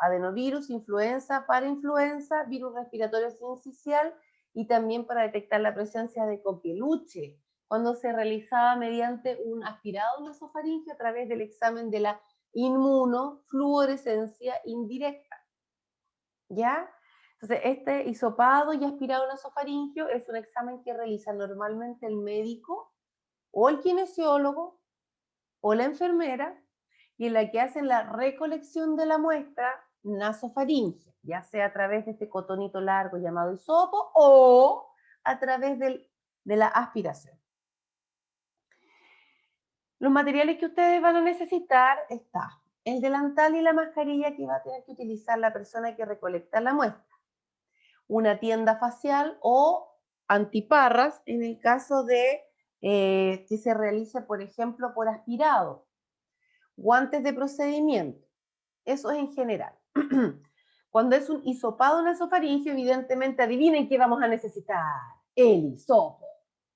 adenovirus, influenza, parainfluenza, virus respiratorio sincicial y también para detectar la presencia de coqueluche, cuando se realizaba mediante un aspirado nasofaríngeo a través del examen de la inmunofluorescencia indirecta. ¿Ya? Entonces, este hisopado y aspirado nasofaríngeo es un examen que realiza normalmente el médico o el kinesiólogo o la enfermera, y en la que hacen la recolección de la muestra nasofaríngea, ya sea a través de este cotonito largo llamado hisopo o a través de la aspiración. Los materiales que ustedes van a necesitar está el delantal y la mascarilla que va a tener que utilizar la persona que recolecta la muestra, una tienda facial o antiparras en el caso de que se realice, por ejemplo, por aspirado, guantes de procedimiento, eso es en general. Cuando es un hisopado nasofaríngeo, evidentemente, adivinen qué vamos a necesitar, el hisopo,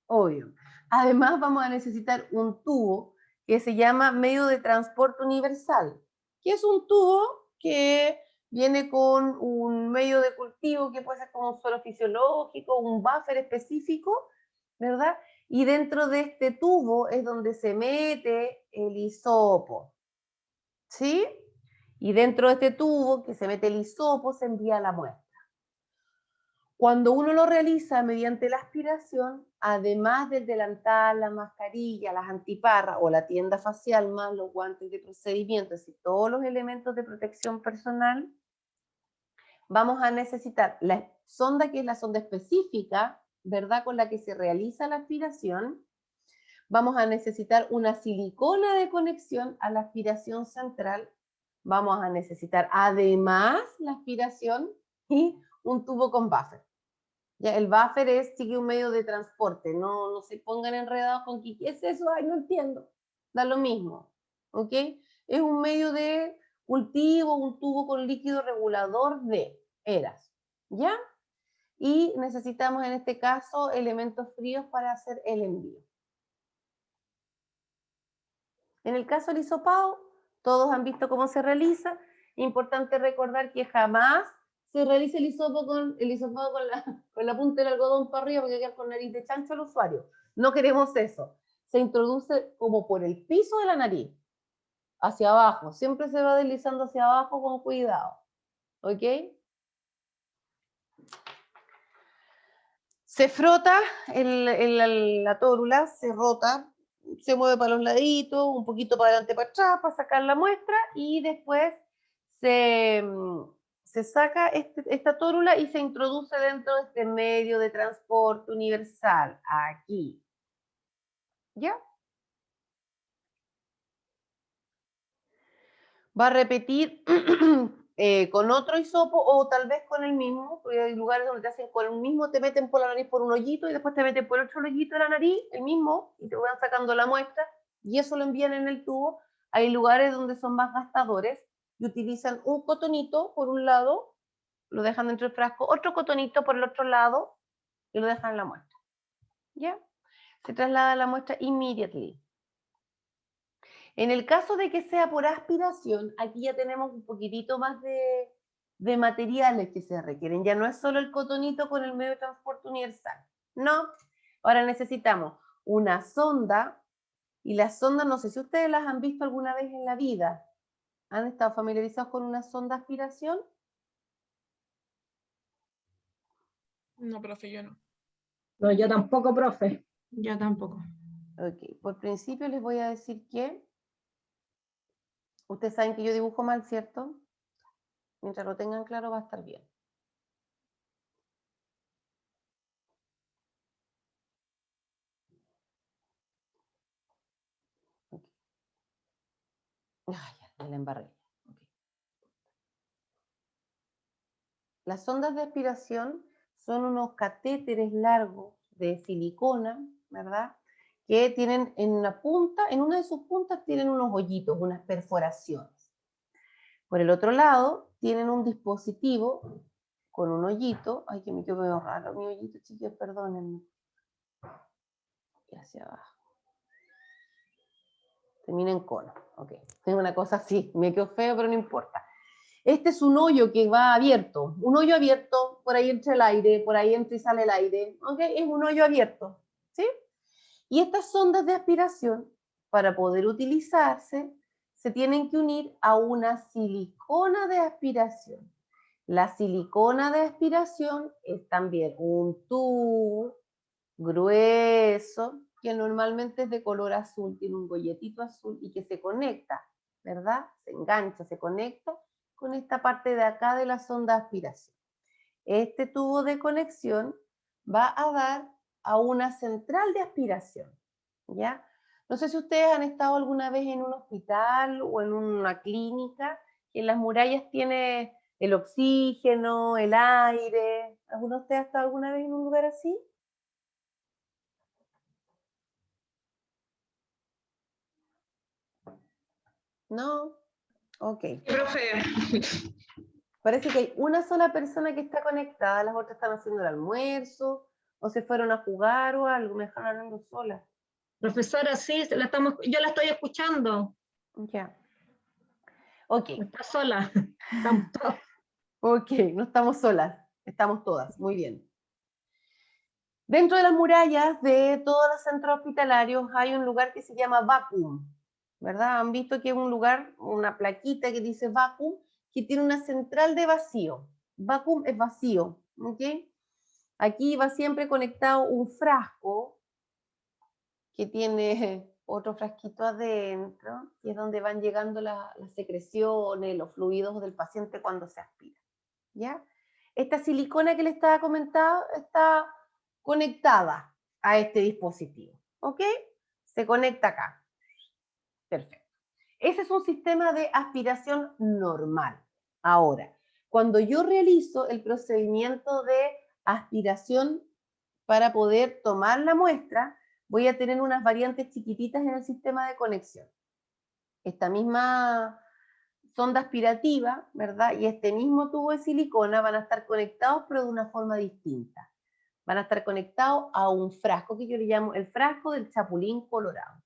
obvio. Además vamos a necesitar un tubo que se llama medio de transporte universal, que es un tubo que viene con un medio de cultivo que puede ser como un suelo fisiológico, un buffer específico, ¿verdad? Y dentro de este tubo es donde se mete el hisopo, ¿sí? Y dentro de este tubo que se mete el hisopo se envía la muestra. Cuando uno lo realiza mediante la aspiración, además del delantal, la mascarilla, las antiparras o la tienda facial más los guantes de procedimiento, es decir, todos los elementos de protección personal, vamos a necesitar la sonda, que es la sonda específica, ¿verdad?, con la que se realiza la aspiración. Vamos a necesitar una silicona de conexión a la aspiración central. Vamos a necesitar además la aspiración y un tubo con buffer. Ya, el buffer es un medio de transporte, no se pongan enredados con ¿qué es eso? Ay, no entiendo. Da lo mismo, ¿ok? Es un medio de cultivo, un tubo con líquido regulador de eras, ¿ya? Y necesitamos en este caso elementos fríos para hacer el envío. En el caso del hisopado, todos han visto cómo se realiza. Importante recordar que jamás se realiza el hisopado con la punta del algodón para arriba porque queda con nariz de chancho al usuario. No queremos eso. Se introduce como por el piso de la nariz, hacia abajo. Siempre se va deslizando hacia abajo con cuidado. ¿Ok? Se frota la tórula, se rota, se mueve para los laditos, un poquito para adelante, para atrás, para sacar la muestra, y después se saca esta tórula y se introduce dentro de este medio de transporte universal, aquí. ¿Ya? Va a repetir con otro hisopo o tal vez con el mismo, porque hay lugares donde te hacen con el mismo, te meten por la nariz por un hoyito y después te meten por otro hoyito de la nariz, el mismo, y te van sacando la muestra y eso lo envían en el tubo. Hay lugares donde son más gastadores y utilizan un cotonito por un lado, lo dejan dentro del frasco, otro cotonito por el otro lado y lo dejan en la muestra. ¿Ya? Se traslada la muestra immediately. En el caso de que sea por aspiración, aquí ya tenemos un poquitito más de materiales que se requieren. Ya no es solo el cotonito con el medio de transporte universal. No, ahora necesitamos una sonda, y las sondas, no sé si ustedes las han visto alguna vez en la vida. ¿Han estado familiarizados con una sonda de aspiración? No, profe, yo no. No, yo tampoco, profe. Yo tampoco. Ok, por principio les voy a decir que ustedes saben que yo dibujo mal, ¿cierto? Mientras lo tengan claro va a estar bien. Ya la embarré. Ok. Las sondas de aspiración son unos catéteres largos de silicona, ¿verdad? Que tienen en una punta, en una de sus puntas tienen unos hoyitos, unas perforaciones. Por el otro lado, tienen un dispositivo con un hoyito. Ay, que me quedo medio raro mi hoyito, chicos, perdónenme. Y hacia abajo. Termina en cono. Ok. Tengo una cosa así, me quedó feo, pero no importa. Este es un hoyo que va abierto. Un hoyo abierto, por ahí entra el aire, por ahí entra y sale el aire. Ok, es un hoyo abierto. ¿Sí? Y estas sondas de aspiración, para poder utilizarse, se tienen que unir a una silicona de aspiración. La silicona de aspiración es también un tubo grueso, que normalmente es de color azul, tiene un golletito azul y que se conecta, ¿verdad? Se engancha, se conecta con esta parte de acá de la sonda de aspiración. Este tubo de conexión va a dar a una central de aspiración, ¿ya? No sé si ustedes han estado alguna vez en un hospital o en una clínica, que en las murallas tiene el oxígeno, el aire. ¿Alguno de ustedes ha estado alguna vez en un lugar así? ¿No? Ok. Profe, Parece que hay una sola persona que está conectada, las otras están haciendo el almuerzo, o se fueron a jugar o algo, me dejaron hablando sola. Profesora, sí, yo la estoy escuchando. Ya. Ok. Está sola. Estamos todos. Ok, no estamos solas, estamos todas, muy bien. Dentro de las murallas de todos los centros hospitalarios hay un lugar que se llama Vacuum, ¿verdad? Han visto que es un lugar, una plaquita que dice Vacuum, que tiene una central de vacío. Vacuum es vacío, ¿ok? Aquí va siempre conectado un frasco que tiene otro frasquito adentro, y es donde van llegando las secreciones, los fluidos del paciente cuando se aspira, ¿ya? Esta silicona que le estaba comentando está conectada a este dispositivo, ¿ok? Se conecta acá. Perfecto. Ese es un sistema de aspiración normal. Ahora, cuando yo realizo el procedimiento de aspiración para poder tomar la muestra, voy a tener unas variantes chiquititas en el sistema de conexión. Esta misma sonda aspirativa, ¿verdad? Y este mismo tubo de silicona van a estar conectados, pero de una forma distinta. Van a estar conectados a un frasco que yo le llamo el frasco del chapulín colorado.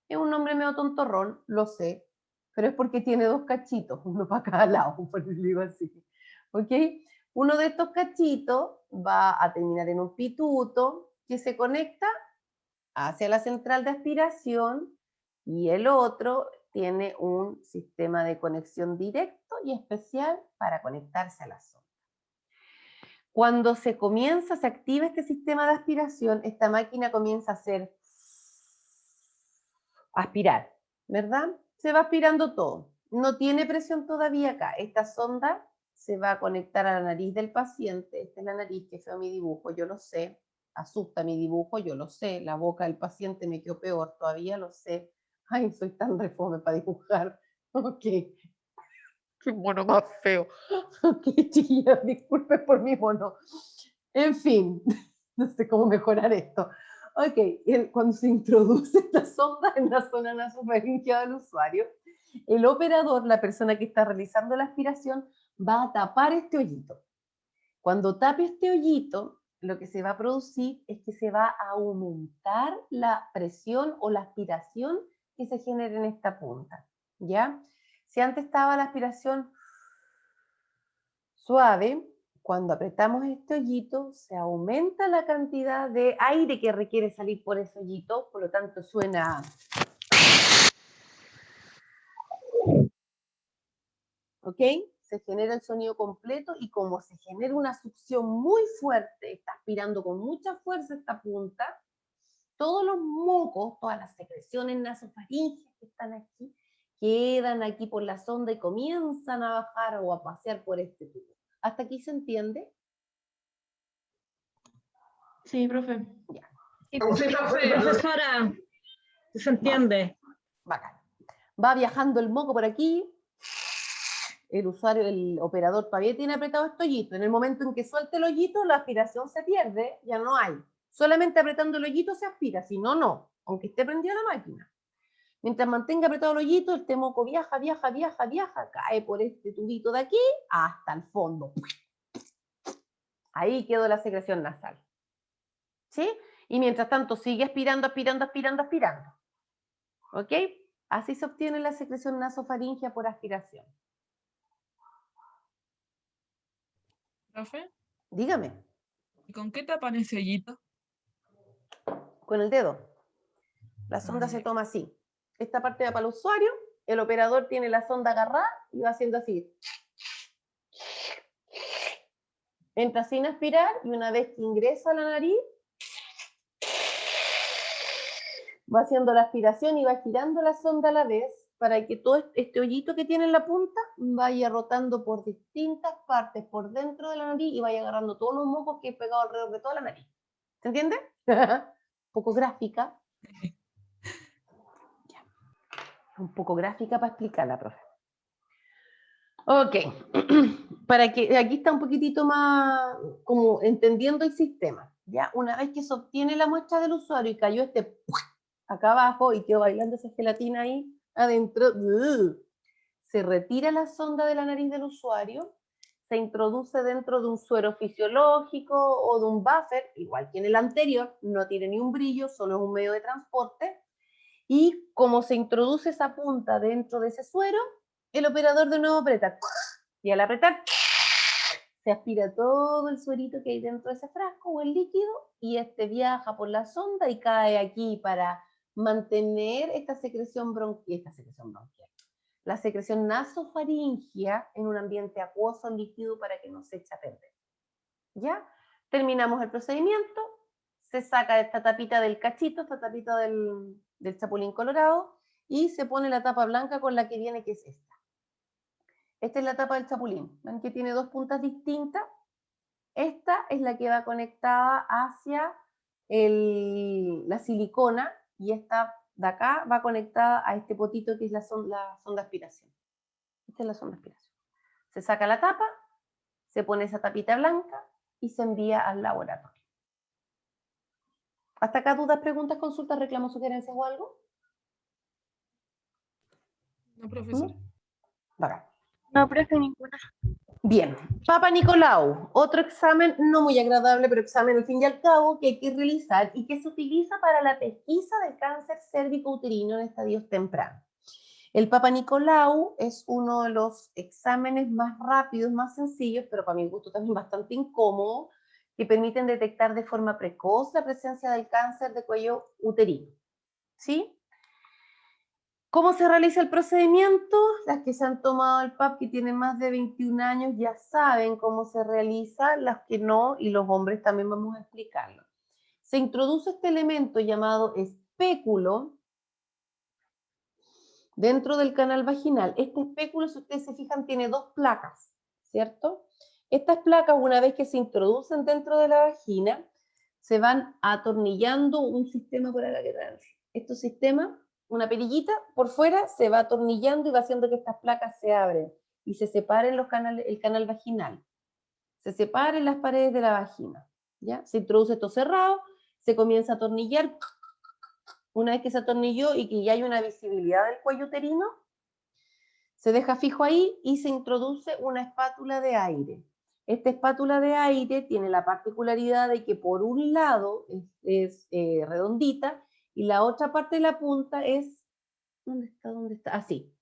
Es un nombre medio tontorrón, lo sé, pero es porque tiene dos cachitos, uno para cada lado, por decirlo así. ¿Ok? Uno de estos cachitos va a terminar en un pituto que se conecta hacia la central de aspiración, y el otro tiene un sistema de conexión directo y especial para conectarse a la sonda. Cuando se activa este sistema de aspiración, esta máquina comienza a aspirar, ¿verdad? Se va aspirando todo. No tiene presión todavía acá. Esta sonda se va a conectar a la nariz del paciente. Esta es la nariz, que fue mi dibujo, yo lo sé. Asusta mi dibujo, yo lo sé. La boca del paciente me quedó peor, todavía lo sé. Ay, soy tan refome para dibujar. Ok. Qué mono más feo. Ok, chiquillas, disculpen por mi mono. En fin, no sé cómo mejorar esto. Ok, cuando se introduce esta sonda en la zona nasofaríngea del usuario, el operador, la persona que está realizando la aspiración, va a tapar este hoyito. Cuando tape este hoyito, lo que se va a producir es que se va a aumentar la presión o la aspiración que se genera en esta punta, ¿ya? Si antes estaba la aspiración suave, cuando apretamos este hoyito, se aumenta la cantidad de aire que requiere salir por ese hoyito, por lo tanto suena... ¿Ok? Se genera el sonido completo, y como se genera una succión muy fuerte, está aspirando con mucha fuerza esta punta, todos los mocos, todas las secreciones nasofaríngeas que están aquí, quedan aquí por la sonda y comienzan a bajar o a pasear por este tubo. ¿Hasta aquí se entiende? Sí, profe. Sí, sí, profe. Profesora, ¿se entiende? Bacán. Va viajando el moco por aquí, el usuario, el operador todavía tiene apretado este hoyito. En el momento en que suelte el hoyito, la aspiración se pierde, ya no hay. Solamente apretando el hoyito se aspira, si no, no, aunque esté prendida la máquina. Mientras mantenga apretado el hoyito, este moco viaja, viaja, viaja, viaja, cae por este tubito de aquí hasta el fondo. Ahí quedó la secreción nasal. ¿Sí? Y mientras tanto sigue aspirando, aspirando, aspirando, aspirando. ¿Ok? Así se obtiene la secreción nasofaringea por aspiración. Profe, Dígame, ¿y con qué tapan ese hoyito? con el dedo. La sonda se toma así. Esta parte va para el usuario, el operador tiene la sonda agarrada y va haciendo así. Entra sin aspirar y una vez que ingresa a la nariz, va haciendo la aspiración y va girando la sonda a la vez para que todo este hoyito que tiene en la punta vaya rotando por distintas partes por dentro de la nariz y vaya agarrando todos los mocos que he pegado alrededor de toda la nariz. ¿Se entiende? Poco gráfica. Un poco gráfica para explicarla, profe. Ok, para que aquí está un poquitito más como entendiendo el sistema. ¿Ya? Una vez que se obtiene la muestra del usuario y cayó este acá abajo y quedó bailando esa gelatina ahí adentro, se retira la sonda de la nariz del usuario, se introduce dentro de un suero fisiológico o de un buffer, igual que en el anterior, no tiene ni un brillo, solo es un medio de transporte. Y como se introduce esa punta dentro de ese suero, el operador de nuevo aprieta. Y al apretar, se aspira todo el suerito que hay dentro de ese frasco o el líquido y este viaja por la sonda y cae aquí para mantener esta secreción bronquial. La secreción nasofaringea en un ambiente acuoso líquido para que no se eche a perder. ¿Ya? Terminamos el procedimiento. Se saca esta tapita del cachito, esta tapita del chapulín colorado, y se pone la tapa blanca con la que viene, que es esta. Esta es la tapa del chapulín. ¿Ven que tiene dos puntas distintas? Esta es la que va conectada hacia la silicona, y esta de acá va conectada a este potito que es la sonda aspiración. Esta es la sonda aspiración. Se saca la tapa, se pone esa tapita blanca y se envía al laboratorio. ¿Hasta acá dudas, preguntas, consultas, reclamos, sugerencias o algo? No, profesor. Bacán. No, profe, ninguna. Bien, Papa Nicolau, otro examen no muy agradable, pero examen al fin y al cabo que hay que realizar y que se utiliza para la pesquisa del cáncer cérvico-uterino en estadios tempranos. El Papa Nicolau es uno de los exámenes más rápidos, más sencillos, pero para mi gusto también bastante incómodo, que permiten detectar de forma precoz la presencia del cáncer de cuello uterino. ¿Sí? ¿Cómo se realiza el procedimiento? Las que se han tomado el PAP, que tienen más de 21 años, ya saben cómo se realiza, las que no, y los hombres también vamos a explicarlo. Se introduce este elemento llamado espéculo dentro del canal vaginal. Este espéculo, si ustedes se fijan, tiene dos placas, ¿cierto? Estas placas, una vez que se introducen dentro de la vagina, se van atornillando un sistema por acá que traen. Estos sistemas, una perillita por fuera, se va atornillando y va haciendo que estas placas se abren y se separen el canal vaginal. Se separen las paredes de la vagina. ¿Ya? Se introduce esto cerrado, se comienza a atornillar. Una vez que se atornilló y que ya hay una visibilidad del cuello uterino, se deja fijo ahí y se introduce una espátula de aire. Esta espátula de aire tiene la particularidad de que por un lado es redondita y la otra parte de la punta es... ¿Dónde está? ¿Dónde está? Así.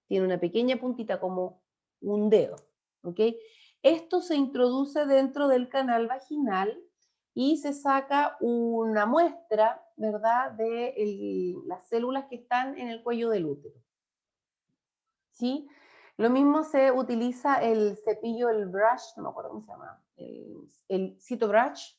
Tiene una pequeña puntita como un dedo. ¿Ok? Esto se introduce dentro del canal vaginal y se saca una muestra, ¿verdad?, de las células que están en el cuello del útero. ¿Sí? Lo mismo se utiliza el cepillo, el brush, no me acuerdo cómo se llama, el CitoBrush,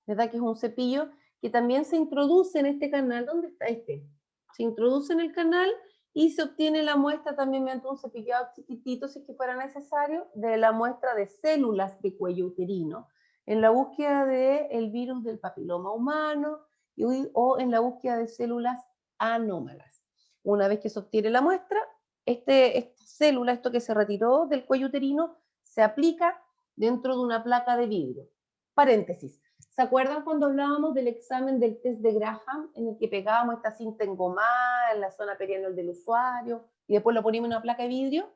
¿verdad?, que es un cepillo que también se introduce en este canal. ¿Dónde está este? Se introduce en el canal y se obtiene la muestra también mediante un cepillado chiquitito, si es que fuera necesario, de la muestra de células de cuello uterino, en la búsqueda del virus del papiloma humano o en la búsqueda de células anómalas. Una vez que se obtiene la muestra, esta célula, esto que se retiró del cuello uterino, se aplica dentro de una placa de vidrio. Paréntesis. ¿Se acuerdan cuando hablábamos del examen del test de Graham, en el que pegábamos esta cinta engomada en la zona perianal del usuario y después lo poníamos en una placa de vidrio?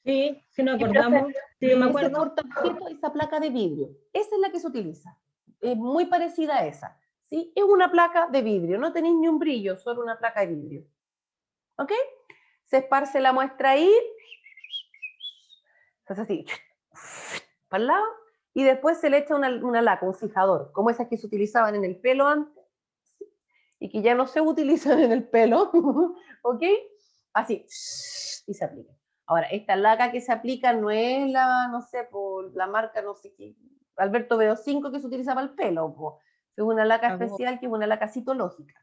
Sí, sí nos acordamos. Sí, me Ese acuerdo. portaobjeto, esa placa de vidrio, esa es la que se utiliza. Es muy parecida a esa. ¿Sí? Es una placa de vidrio, no tenéis ni un brillo, solo una placa de vidrio. ¿Ok? Se esparce la muestra ahí, se hace así, para el lado, y después se le echa una laca, un fijador, como esas que se utilizaban en el pelo antes, y que ya no se utilizan en el pelo, ¿ok? Así, y se aplica. Ahora, esta laca que se aplica no es la, no sé, por la marca, no sé qué, Alberto BO5 que se utiliza para el pelo, po. Es una laca especial que es una laca citológica.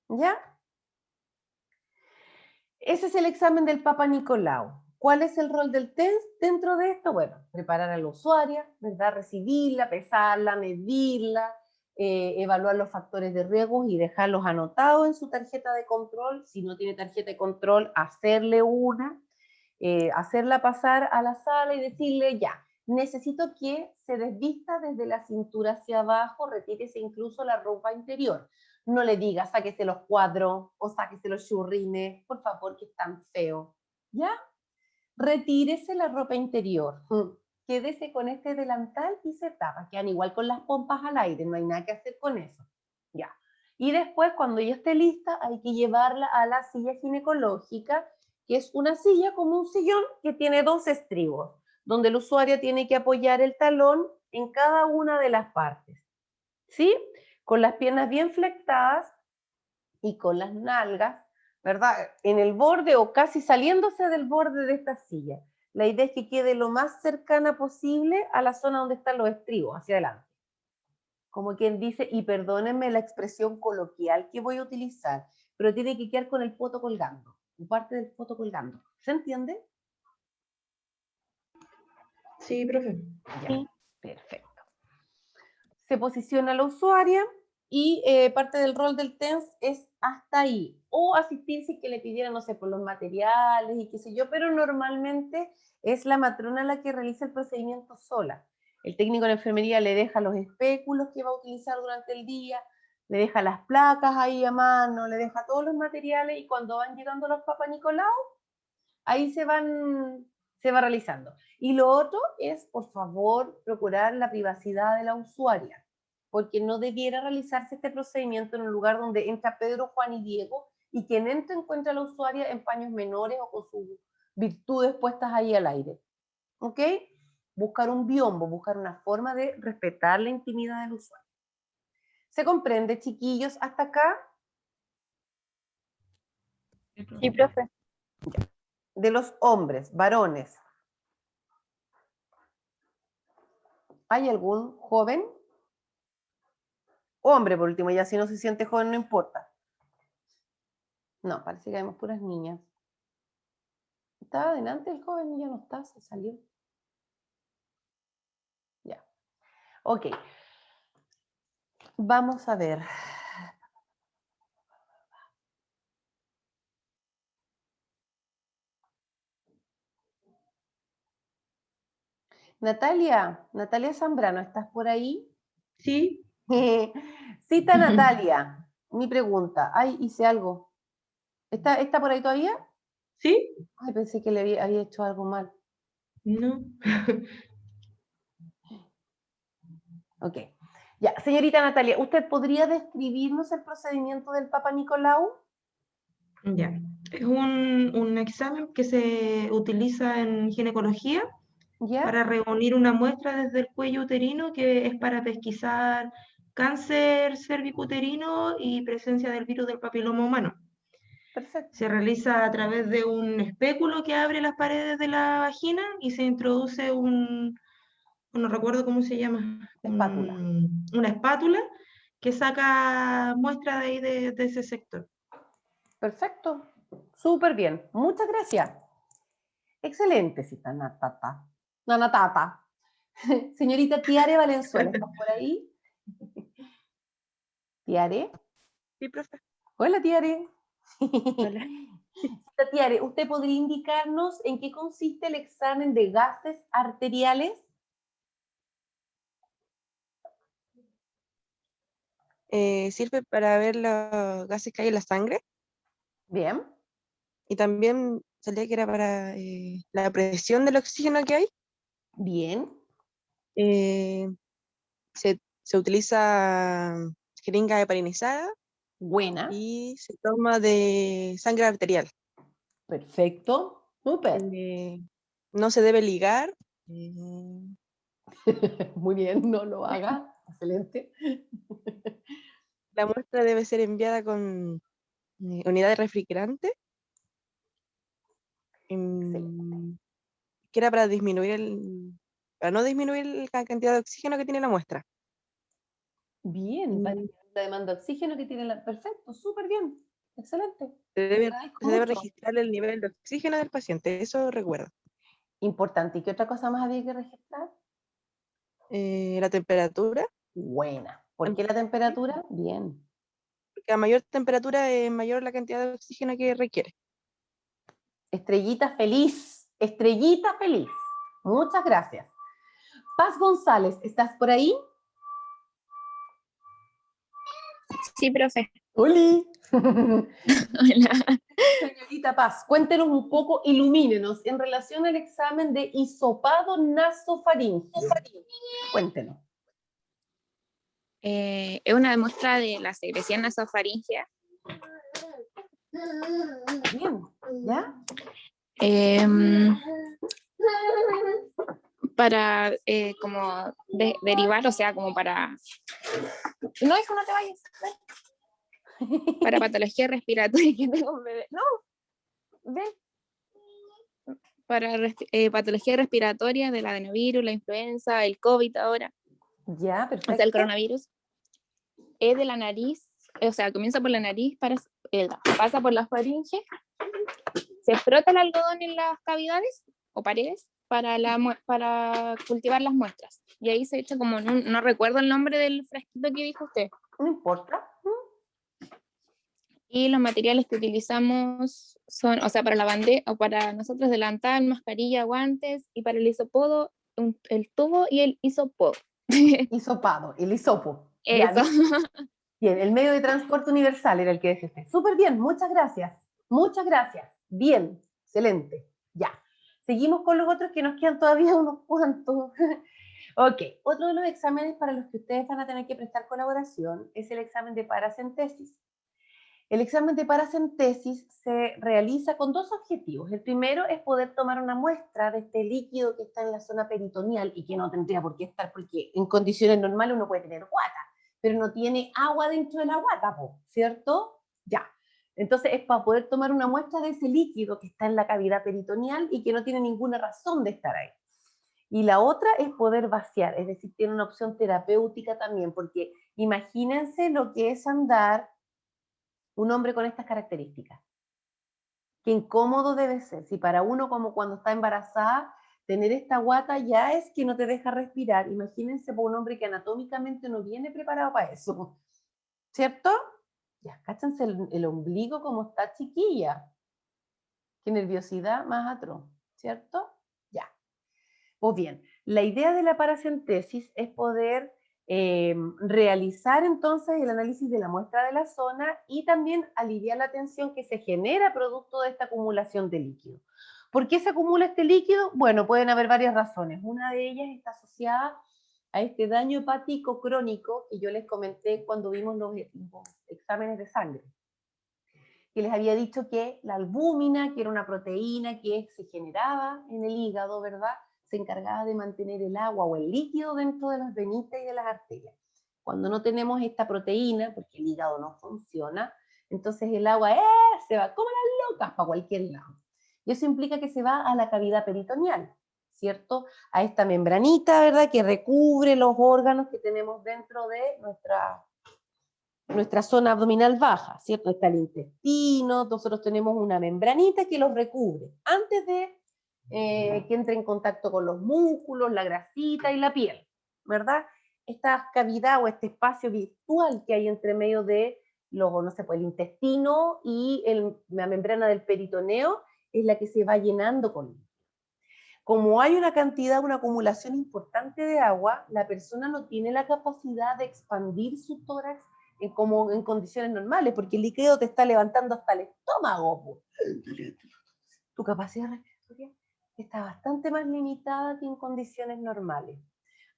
¿Ya? Ese es el examen del Papa Nicolau. ¿Cuál es el rol del test dentro de esto? Bueno, preparar a la usuaria, ¿verdad? Recibirla, pesarla, medirla, evaluar los factores de riesgo y dejarlos anotados en su tarjeta de control. Si no tiene tarjeta de control, hacerle una, hacerla pasar a la sala y decirle, ya, necesito que se desvista desde la cintura hacia abajo, retírese incluso la ropa interior. No le diga, sáquese los cuadros o sáquese los churrines, por favor, que es tan feo. ¿Ya? Retírese la ropa interior. Quédese con este delantal y se tapa. Quedan igual con las pompas al aire, no hay nada que hacer con eso. Ya. Y después, cuando ya esté lista, hay que llevarla a la silla ginecológica, que es una silla como un sillón que tiene 2 estribos, donde el usuario tiene que apoyar el talón en cada una de las partes. ¿Sí? Con las piernas bien flectadas y con las nalgas, ¿verdad? En el borde o casi saliéndose del borde de esta silla. La idea es que quede lo más cercana posible a la zona donde están los estribos, hacia adelante. Como quien dice, y perdónenme la expresión coloquial que voy a utilizar, pero tiene que quedar con el poto colgando, parte del poto colgando. ¿Se entiende? Sí, profe. Ya, perfecto. Se posiciona la usuaria y parte del rol del TENS es hasta ahí. O asistir si que le pidieran, no sé, por los materiales y qué sé yo, pero normalmente es la matrona la que realiza el procedimiento sola. El técnico de enfermería le deja los espéculos que va a utilizar durante el día, le deja las placas ahí a mano, le deja todos los materiales y cuando van llegando los Papa Nicolau, ahí se va realizando. Y lo otro es, por favor, procurar la privacidad de la usuaria, porque no debiera realizarse este procedimiento en un lugar donde entra Pedro, Juan y Diego, y quien entra encuentra a la usuaria en paños menores o con sus virtudes puestas ahí al aire. ¿Ok? Buscar un biombo, buscar una forma de respetar la intimidad del usuario. ¿Se comprende, chiquillos, hasta acá? Sí, profe. De los hombres, varones. ¿Hay algún joven? Hombre, por último, ya si no se siente joven no importa. No, parece que hay puras niñas. Estaba adelante el joven y ya no está, se salió. Ya. Ok. Vamos a ver. Natalia Zambrano, ¿estás por ahí? Sí. Cita Natalia, mi pregunta. Ay, hice algo. ¿Está por ahí todavía? ¿Sí? Ay, pensé que le había hecho algo mal. No. Ok. Ya, señorita Natalia, ¿usted podría describirnos el procedimiento del Papa Nicolau? Ya. Es un examen que se utiliza en ginecología ¿Ya? para reunir una muestra desde el cuello uterino que es para pesquisar cáncer cervicuterino y presencia del virus del papiloma humano. Perfecto. Se realiza a través de un espéculo que abre las paredes de la vagina y se introduce no recuerdo cómo se llama, Espátula. una espátula que saca muestra de ahí de ese sector. Perfecto. Súper bien. Muchas gracias. Excelente, cita Natata. Nanatata. Señorita Tiare Valenzuela, ¿estás por ahí? ¿Tiare? Sí, profe. Hola, Tiare. Hola. Tatiare, ¿usted podría indicarnos en qué consiste el examen de gases arteriales? Sirve para ver los gases que hay en la sangre Bien, y también salía que era para la presión del oxígeno que hay. bien, Eh, se utiliza jeringa heparinizada buena, y se toma de sangre arterial. perfecto, súper. No se debe ligar. Muy bien, no lo haga, excelente. La muestra debe ser enviada con unidad de refrigerante, que era para para no disminuir la cantidad de oxígeno que tiene la muestra. Bien, para la demanda de oxígeno que tiene la... Perfecto, súper bien, excelente. Te agradezco Se debe mucho. registrar el nivel de oxígeno del paciente, eso recuerda. Importante, ¿y qué otra cosa más había que registrar? La temperatura, Buena. ¿Por qué la temperatura? Bien. porque a mayor temperatura es mayor la cantidad de oxígeno que requiere. Estrellita feliz, estrellita feliz. Muchas gracias. Paz González, ¿estás por ahí? Sí, profe. ¡Holi! Hola. Señorita Paz, cuéntenos un poco, ilumínenos en relación al examen de hisopado nasofaríngeo. Cuéntenos. Es una muestra de la secreción nasofaríngea. Bien, ¿ya? Para como derivar, o sea, como para... No, hijo, no te vayas. Ven. Para patología respiratoria, que tengo un bebé. No, ven. Para patología respiratoria del adenovirus, la influenza, el COVID ahora, Ya, o sea, el perfecto. coronavirus. Es de la nariz, o sea, comienza por la nariz, pasa por la faringe, se frota el algodón en las cavidades o paredes para cultivar las muestras. Y ahí se echa como, no recuerdo el nombre del frasquito que dijo usted. No importa. Y los materiales que utilizamos son, o sea, para la bandeja, o para nosotros delantal, mascarilla, guantes, y para el hisopodo, el tubo y el hisopodo. Hisopado, el hisopo. Ya, Eso. bien, el medio de transporte universal era el que decía usted. Súper bien, muchas gracias. Muchas gracias. Bien, excelente. Ya. Seguimos con los otros que nos quedan todavía unos cuantos. Ok, otro de los exámenes para los que ustedes van a tener que prestar colaboración es el examen de paracentesis. El examen de paracentesis se realiza con dos objetivos. El primero es poder tomar una muestra de este líquido que está en la zona peritoneal y que no tendría por qué estar, porque en condiciones normales uno puede tener guata, pero no tiene agua dentro de la guata, ¿cierto? Ya. Entonces es para poder tomar una muestra de ese líquido que está en la cavidad peritoneal y que no tiene ninguna razón de estar ahí. Y la otra es poder vaciar, es decir, tiene una opción terapéutica también, porque imagínense lo que es andar un hombre con estas características. Qué incómodo debe ser. Si para uno, como cuando está embarazada, tener esta guata ya es que no te deja respirar. Imagínense por un hombre que anatómicamente no viene preparado para eso. ¿Cierto? Ya, cáchense el ombligo como está, chiquilla. Qué nerviosidad más atroz. ¿Cierto? Ya. Pues bien, la idea de la paracentesis es poder realizar entonces el análisis de la muestra de la zona y también aliviar la tensión que se genera producto de esta acumulación de líquido. ¿Por qué se acumula este líquido? Bueno, pueden haber varias razones. Una de ellas está asociada a este daño hepático crónico que yo les comenté cuando vimos los exámenes de sangre. Que les había dicho que la albúmina, que era una proteína que se generaba en el hígado, ¿verdad?, se encargaba de mantener el agua o el líquido dentro de las venitas y de las arterias. Cuando no tenemos esta proteína, porque el hígado no funciona, entonces el agua se va como las locas para cualquier lado. Y eso implica que se va a la cavidad peritoneal, ¿cierto? A esta membranita, ¿verdad?, que recubre los órganos que tenemos dentro de nuestra zona abdominal baja, ¿cierto? Está el intestino, nosotros tenemos una membranita que los recubre antes de que entre en contacto con los músculos, la grasita y la piel, ¿verdad? Esta cavidad o este espacio virtual que hay entre medio de no sé, pues el intestino y la membrana del peritoneo es la que se va llenando con líquido. Como hay una acumulación importante de agua, la persona no tiene la capacidad de expandir su tórax como en condiciones normales, porque el líquido te está levantando hasta el estómago. Po. Tu capacidad respiratoria está bastante más limitada que en condiciones normales.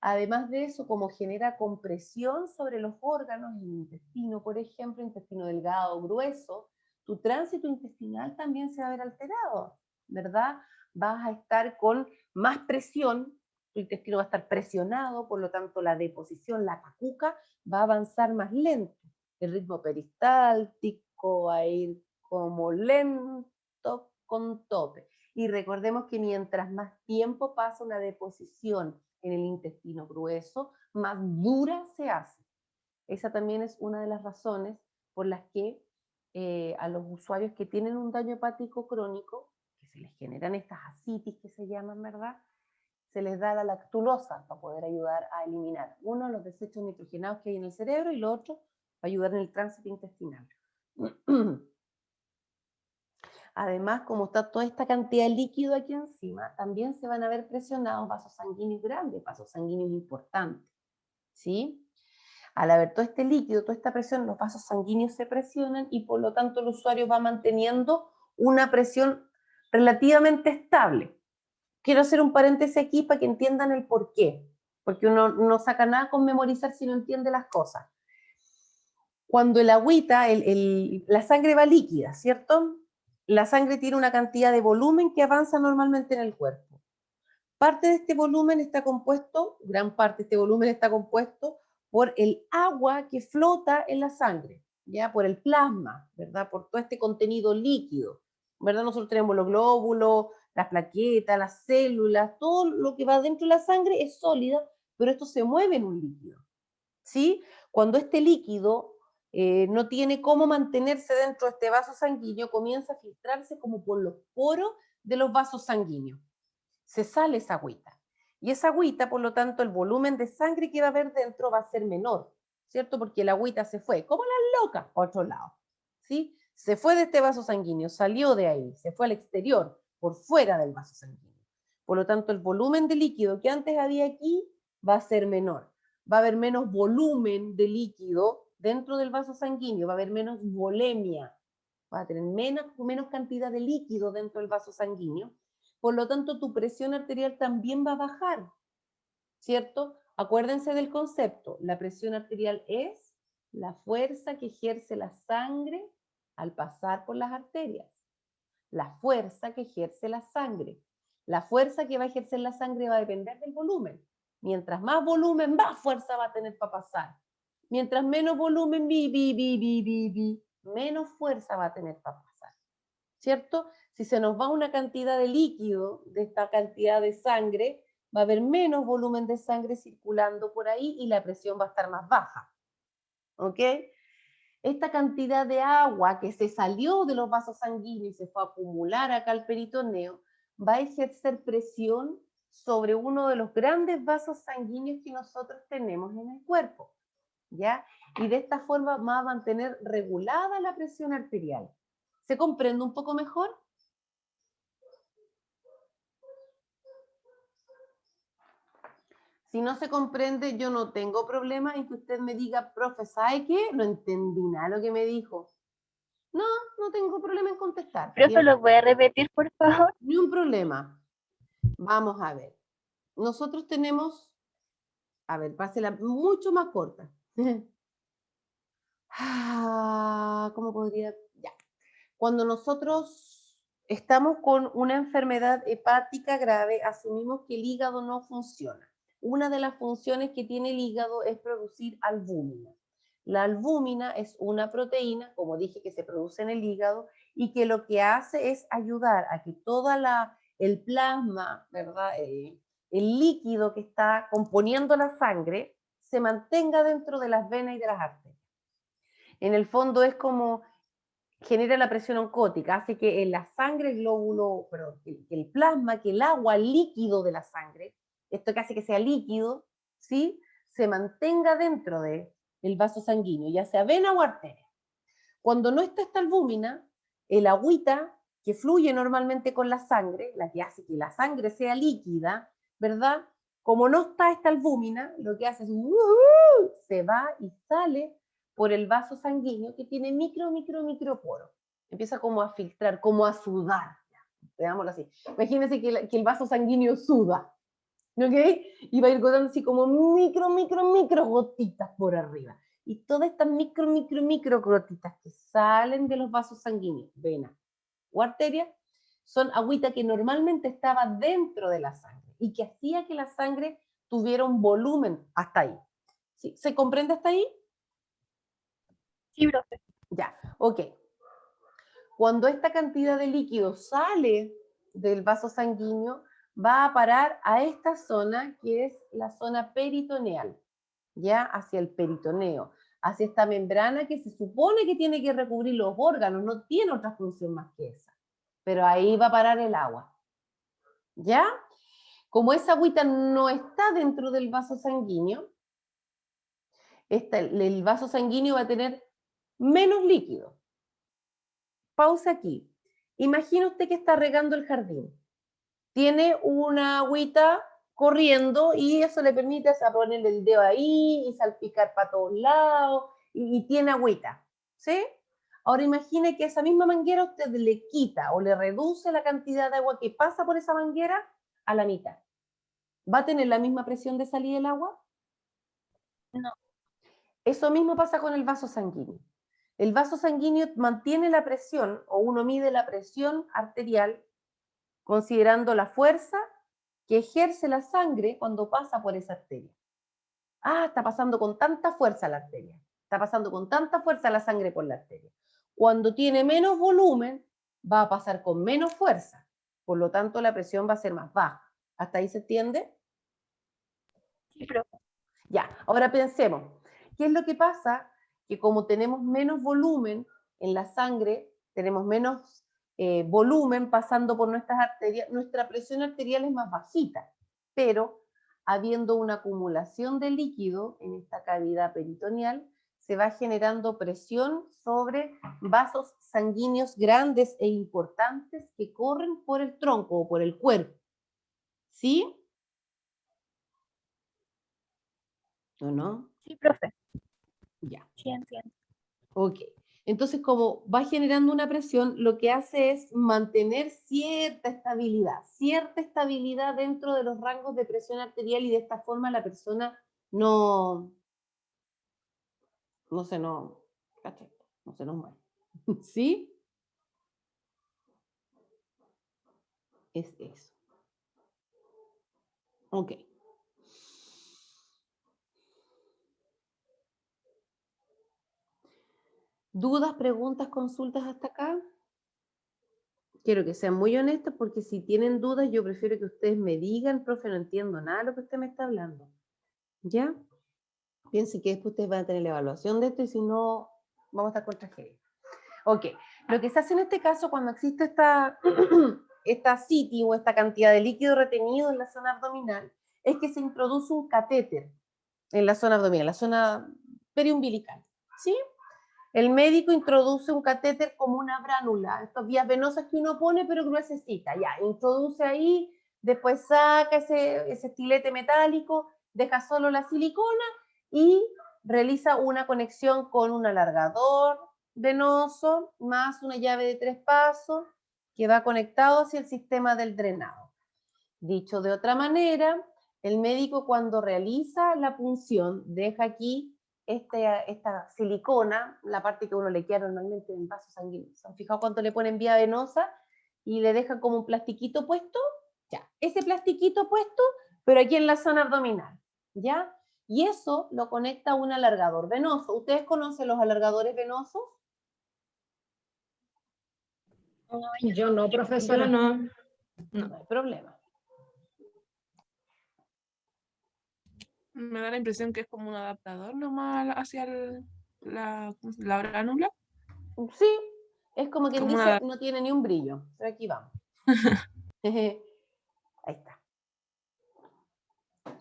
Además de eso, como genera compresión sobre los órganos, el intestino, por ejemplo, intestino delgado, grueso, tu tránsito intestinal también se va a ver alterado, ¿verdad? Vas a estar con más presión, tu intestino va a estar presionado, por lo tanto la deposición, la cacuca, va a avanzar más lento. El ritmo peristáltico va a ir como lento con tope. Y recordemos que mientras más tiempo pasa una deposición en el intestino grueso, más dura se hace. Esa también es una de las razones por las que a los usuarios que tienen un daño hepático crónico, que se les generan estas ascitis que se llaman, ¿verdad? Se les da la lactulosa para poder ayudar a eliminar, uno, los desechos nitrogenados que hay en el cerebro y lo otro, para ayudar en el tránsito intestinal. Además, como está toda esta cantidad de líquido aquí encima, también se van a ver presionados vasos sanguíneos grandes, vasos sanguíneos importantes, ¿sí? Al haber todo este líquido, toda esta presión, los vasos sanguíneos se presionan y por lo tanto el usuario va manteniendo una presión relativamente estable. Quiero hacer un paréntesis aquí para que entiendan el por qué, porque uno no saca nada con memorizar si no entiende las cosas. Cuando el agüita, la sangre va líquida, ¿cierto? La sangre tiene una cantidad de volumen que avanza normalmente en el cuerpo. Parte de este volumen está compuesto, gran parte de este volumen está compuesto por el agua que flota en la sangre, ¿ya? Por el plasma, ¿verdad? Por todo este contenido líquido, ¿verdad? Nosotros tenemos los glóbulos, las plaquetas, las células, todo lo que va dentro de la sangre es sólida, pero esto se mueve en un líquido, ¿sí? Cuando este líquido no tiene cómo mantenerse dentro de este vaso sanguíneo, comienza a filtrarse como por los poros de los vasos sanguíneos. Se sale esa agüita. Y esa agüita, por lo tanto, el volumen de sangre que va a haber dentro va a ser menor, ¿cierto? Porque la agüita se fue, como las locas, a otro lado, ¿sí? Se fue de este vaso sanguíneo, salió de ahí, se fue al exterior, por fuera del vaso sanguíneo. Por lo tanto, el volumen de líquido que antes había aquí va a ser menor. Va a haber menos volumen de líquido dentro del vaso sanguíneo, va a haber menos volemia, va a tener menos cantidad de líquido dentro del vaso sanguíneo. Por lo tanto, tu presión arterial también va a bajar, ¿cierto? Acuérdense del concepto. La presión arterial es la fuerza que ejerce la sangre al pasar por las arterias. La fuerza que ejerce la sangre. La fuerza que va a ejercer la sangre va a depender del volumen. Mientras más volumen, más fuerza va a tener para pasar. Mientras menos volumen, menos fuerza va a tener para pasar. ¿Cierto? Si se nos va una cantidad de líquido de esta cantidad de sangre, va a haber menos volumen de sangre circulando por ahí y la presión va a estar más baja. ¿Ok? Esta cantidad de agua que se salió de los vasos sanguíneos y se fue a acumular acá al peritoneo, va a ejercer presión sobre uno de los grandes vasos sanguíneos que nosotros tenemos en el cuerpo, ¿ya? Y de esta forma va a mantener regulada la presión arterial. ¿Se comprende un poco mejor? Si no se comprende, yo no tengo problema en que usted me diga, profe, ¿sabe qué? No entendí nada lo que me dijo. No, no tengo problema en contestar. Profe, ¿lo puede repetir, por favor? Ni un problema. Vamos a ver. Nosotros tenemos, a ver, pásela mucho más corta. ¿Cómo podría? Ya. Cuando nosotros estamos con una enfermedad hepática grave, asumimos que el hígado no funciona. Una de las funciones que tiene el hígado es producir albúmina. La albúmina es una proteína, como dije, que se produce en el hígado y que lo que hace es ayudar a que todo el plasma, ¿verdad? El líquido que está componiendo la sangre se mantenga dentro de las venas y de las arterias. En el fondo es como genera la presión oncótica, hace que en la sangre el plasma, que el agua líquido de la sangre, esto que hace que sea líquido, ¿sí? Se mantenga dentro del vaso sanguíneo, ya sea vena o arteria. Cuando no está esta albúmina, el agüita que fluye normalmente con la sangre, la que hace que la sangre sea líquida, ¿verdad? Como no está esta albúmina, lo que hace es se va y sale por el vaso sanguíneo que tiene microporos. Empieza como a filtrar, como a sudar. Veámoslo así. Imagínense que el vaso sanguíneo suda, ¿ok? Y va a ir gotando así como micro gotitas por arriba. Y todas estas micro gotitas que salen de los vasos sanguíneos, vena o arteria, son agüita que normalmente estaba dentro de la sangre y que hacía que la sangre tuviera un volumen hasta ahí. ¿Sí? ¿Se comprende hasta ahí? Sí, profe. Ya, ok. Cuando esta cantidad de líquido sale del vaso sanguíneo, va a parar a esta zona que es la zona peritoneal, ya hacia el peritoneo, hacia esta membrana que se supone que tiene que recubrir los órganos, no tiene otra función más que esa. Pero ahí va a parar el agua, ¿ya? Como esa agüita no está dentro del vaso sanguíneo, el vaso sanguíneo va a tener menos líquido. Pausa aquí. Imagina usted que está regando el jardín. Tiene una agüita corriendo y eso le permite a ponerle el dedo ahí y salpicar para todos lados y tiene agüita, ¿sí? Ahora imagine que esa misma manguera usted le quita o le reduce la cantidad de agua que pasa por esa manguera a la mitad. ¿Va a tener la misma presión de salida del agua? No. Eso mismo pasa con el vaso sanguíneo. El vaso sanguíneo mantiene la presión, o uno mide la presión arterial considerando la fuerza que ejerce la sangre cuando pasa por esa arteria. Ah, está pasando con tanta fuerza la arteria. Está pasando con tanta fuerza la sangre por la arteria. Cuando tiene menos volumen, va a pasar con menos fuerza. Por lo tanto, la presión va a ser más baja. ¿Hasta ahí se entiende? Sí, profe. Ya, ahora pensemos. ¿Qué es lo que pasa? Que como tenemos menos volumen en la sangre, tenemos menos volumen pasando por nuestras arterias, nuestra presión arterial es más bajita, pero habiendo una acumulación de líquido en esta cavidad peritoneal, se va generando presión sobre vasos sanguíneos grandes e importantes que corren por el tronco o por el cuerpo. ¿Sí? ¿O no? Sí, profe. Ya. Sí, entiendo. Ok. Entonces, como va generando una presión, lo que hace es mantener cierta estabilidad dentro de los rangos de presión arterial y de esta forma la persona no se nos, ¿cachai? No se nos muere. ¿Sí? Es eso. Ok. ¿Dudas, preguntas, consultas hasta acá? Quiero que sean muy honestos porque si tienen dudas, yo prefiero que ustedes me digan, profe, no entiendo nada de lo que usted me está hablando. ¿Ya? Piensen que después ustedes van a tener la evaluación de esto y si no, vamos a estar con tragedia. Ok, lo que se hace en este caso cuando existe esta CITI o esta cantidad de líquido retenido en la zona abdominal es que se introduce un catéter en la zona abdominal, la zona periumbilical, ¿sí? El médico introduce un catéter como una bránula, estas vías venosas que uno pone pero gruesecita, ya, introduce ahí, después saca ese estilete metálico, deja solo la silicona y realiza una conexión con un alargador venoso más una llave de 3 pasos que va conectado hacia el sistema del drenado. Dicho de otra manera, el médico cuando realiza la punción deja aquí esta silicona, la parte que uno le queda normalmente en el vaso sanguíneo. ¿Se han fijado cuánto le ponen vía venosa y le dejan como un plastiquito puesto? Ya, ese plastiquito puesto, pero aquí en la zona abdominal, ¿ya? Y eso lo conecta a un alargador venoso. ¿Ustedes conocen los alargadores venosos? Yo no, Yo profesora. no. No hay problema. Me da la impresión que es como un adaptador nomás hacia la bránula. Sí, es como quien Como dice, una- no tiene ni un brillo. Pero aquí vamos. Ahí está.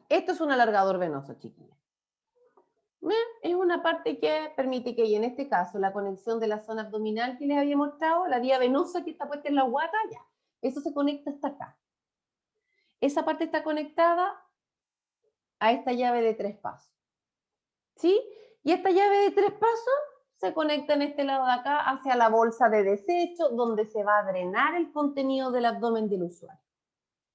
Esto es un alargador venoso, chiquillos. Es una parte que permite que, y en este caso, la conexión de la zona abdominal que les había mostrado, la vía venosa que está puesta en la guata, ya, eso se conecta hasta acá. Esa parte está conectada a esta llave de 3 pasos. ¿Sí? Y esta llave de 3 pasos se conecta en este lado de acá hacia la bolsa de desecho, donde se va a drenar el contenido del abdomen del usuario.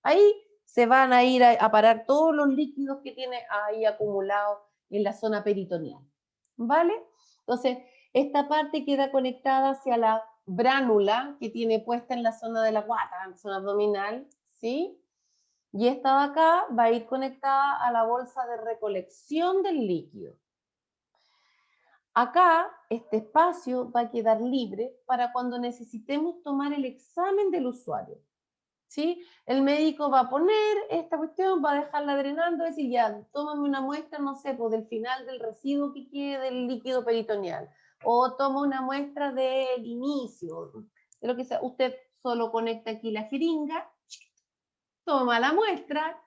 Ahí se van a ir a parar todos los líquidos que tiene ahí acumulados en la zona peritoneal. ¿Vale? Entonces, esta parte queda conectada hacia la bránula que tiene puesta en la zona de la guata, en la zona abdominal, ¿sí? Y esta de acá va a ir conectada a la bolsa de recolección del líquido. Acá, este espacio va a quedar libre para cuando necesitemos tomar el examen del usuario. ¿Sí? El médico va a poner esta cuestión, va a dejarla drenando, es decir, ya, tómame una muestra, no sé, pues del final del residuo que quede del líquido peritoneal, o toma una muestra del inicio, de lo que sea. Usted solo conecta aquí la jeringa, toma la muestra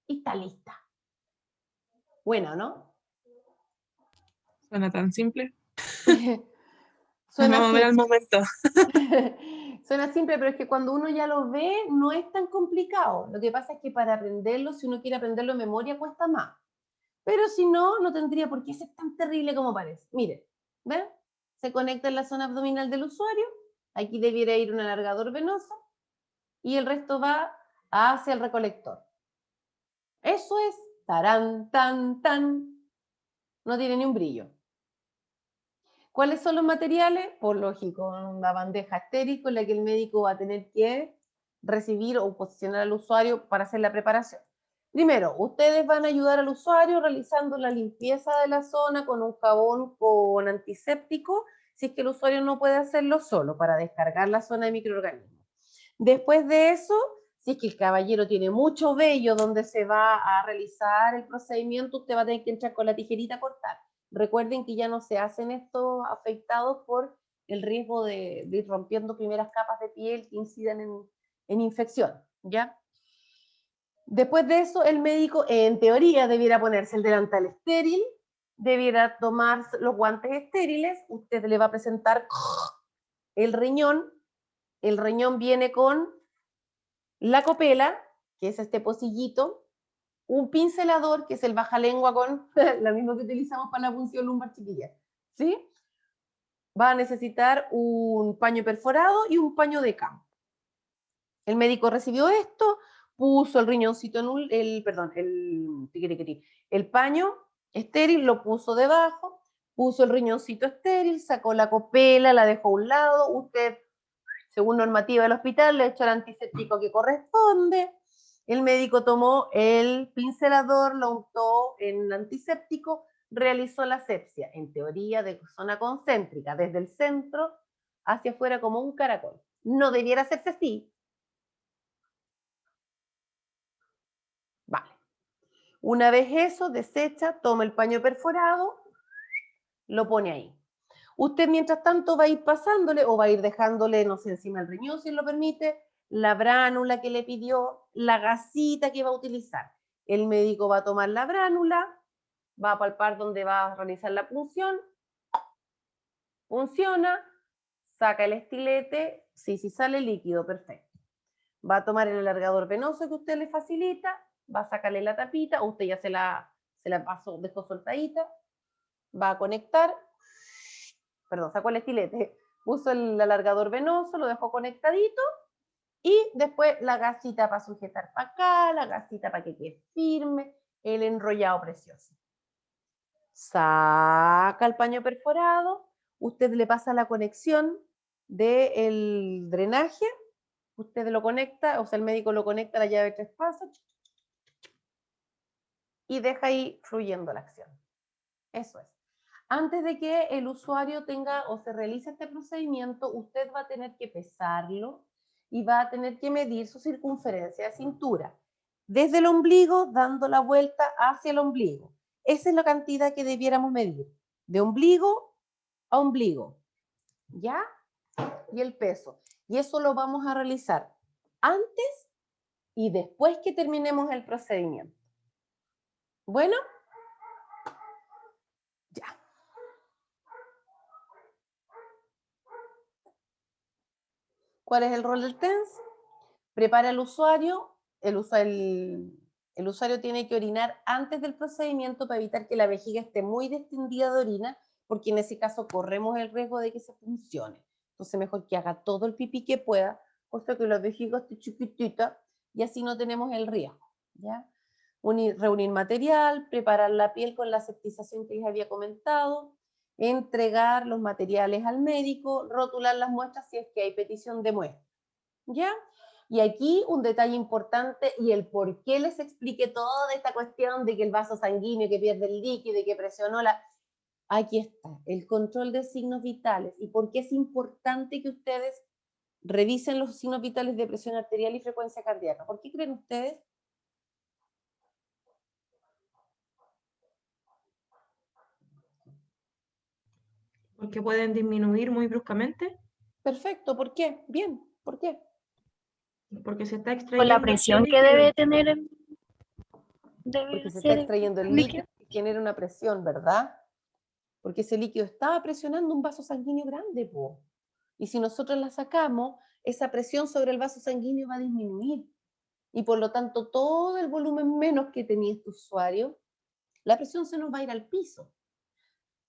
y está lista. Bueno, ¿no? Suena tan simple. Suena Vamos a ver al simple. momento. Suena simple, pero es que cuando uno ya lo ve, no es tan complicado. Lo que pasa es que para aprenderlo, si uno quiere aprenderlo en memoria, cuesta más. Pero si no, no tendría por qué ser tan terrible como parece. Mire, ¿ven? Se conecta en la zona abdominal del usuario. Aquí debiera ir un alargador venoso. Y el resto va hacia el recolector. Eso es tarán, tan, tan. No tiene ni un brillo. ¿Cuáles son los materiales? Por lógico, una bandeja estéril con la que el médico va a tener que recibir o posicionar al usuario para hacer la preparación. Primero, ustedes van a ayudar al usuario realizando la limpieza de la zona con un jabón con antiséptico, si es que el usuario no puede hacerlo solo, para descargar la zona de microorganismos. Después de eso, si es que el caballero tiene mucho vello donde se va a realizar el procedimiento, usted va a tener que entrar con la tijerita a cortar. Recuerden que ya no se hacen estos afectados por el riesgo de ir rompiendo primeras capas de piel que incidan en infección, ¿ya? Después de eso, el médico, en teoría, debiera ponerse el delantal estéril, debiera tomar los guantes estériles, usted le va a presentar el riñón viene con la copela, que es este pocillito, un pincelador, que es el bajalengua con la misma que utilizamos para la punción lumbar chiquilla, ¿sí? Va a necesitar un paño perforado y un paño de campo. El médico recibió esto, puso el riñoncito en el paño estéril, lo puso debajo, puso el riñoncito estéril, sacó la copela, la dejó a un lado, usted, según normativa del hospital, le echó el antiséptico que corresponde. El médico tomó el pincelador, lo untó en antiséptico, realizó la asepsia, en teoría de zona concéntrica, desde el centro hacia afuera como un caracol. No debiera hacerse así. Vale. Una vez eso, desecha, toma el paño perforado, lo pone ahí. Usted, mientras tanto, va a ir pasándole o va a ir dejándole, no sé, encima del riñón, si lo permite, la bránula que le pidió, la gasita que va a utilizar. El médico va a tomar la bránula, va a palpar donde va a realizar la punción, funciona, saca el estilete, sí, sale líquido, perfecto. Va a tomar el alargador venoso que usted le facilita, va a sacarle la tapita, usted ya se la pasó, dejó soltadita, va a conectar, sacó el estilete, puso el alargador venoso, lo dejó conectadito, y después la gasita para sujetar para acá, la gasita para que quede firme, el enrollado precioso. Saca el paño perforado, usted le pasa la conexión del drenaje, usted lo conecta, o sea, el médico lo conecta a la llave de 3 pasos y deja ahí fluyendo la acción. Eso es. Antes de que el usuario tenga o se realice este procedimiento, usted va a tener que pesarlo y va a tener que medir su circunferencia de cintura, desde el ombligo, dando la vuelta hacia el ombligo. Esa es la cantidad que debiéramos medir, de ombligo a ombligo, ¿ya? Y el peso. Y eso lo vamos a realizar antes y después que terminemos el procedimiento. Bueno, ¿Cuál es el rol del TENS? Prepara al usuario, el usuario tiene que orinar antes del procedimiento para evitar que la vejiga esté muy distendida de orina, porque en ese caso corremos el riesgo de que se funcione. Entonces mejor que haga todo el pipí que pueda, cosa que la vejiga esté chiquitita y así no tenemos el riesgo, ¿ya? Reunir material, preparar la piel con la aseptización que les había comentado, entregar los materiales al médico, rotular las muestras si es que hay petición de muestra, ¿ya? Y aquí un detalle importante y el por qué les expliqué toda esta cuestión de que el vaso sanguíneo que pierde el líquido y que presionó la... Aquí está, el control de signos vitales y por qué es importante que ustedes revisen los signos vitales de presión arterial y frecuencia cardíaca. ¿Por qué creen ustedes? Porque pueden disminuir muy bruscamente, Perfecto, ¿por qué? Bien, ¿por qué? porque se está Con extrayendo la este presión que líquido. debe tener, Porque debe se está ser extrayendo el líquido. líquido y genera una presión, ¿verdad? Porque ese líquido estaba presionando un vaso sanguíneo grande, po. Y si nosotros la sacamos, esa presión sobre el vaso sanguíneo va a disminuir. Y por lo tanto, todo el volumen menos que tenía este usuario, la presión se nos va a ir al piso.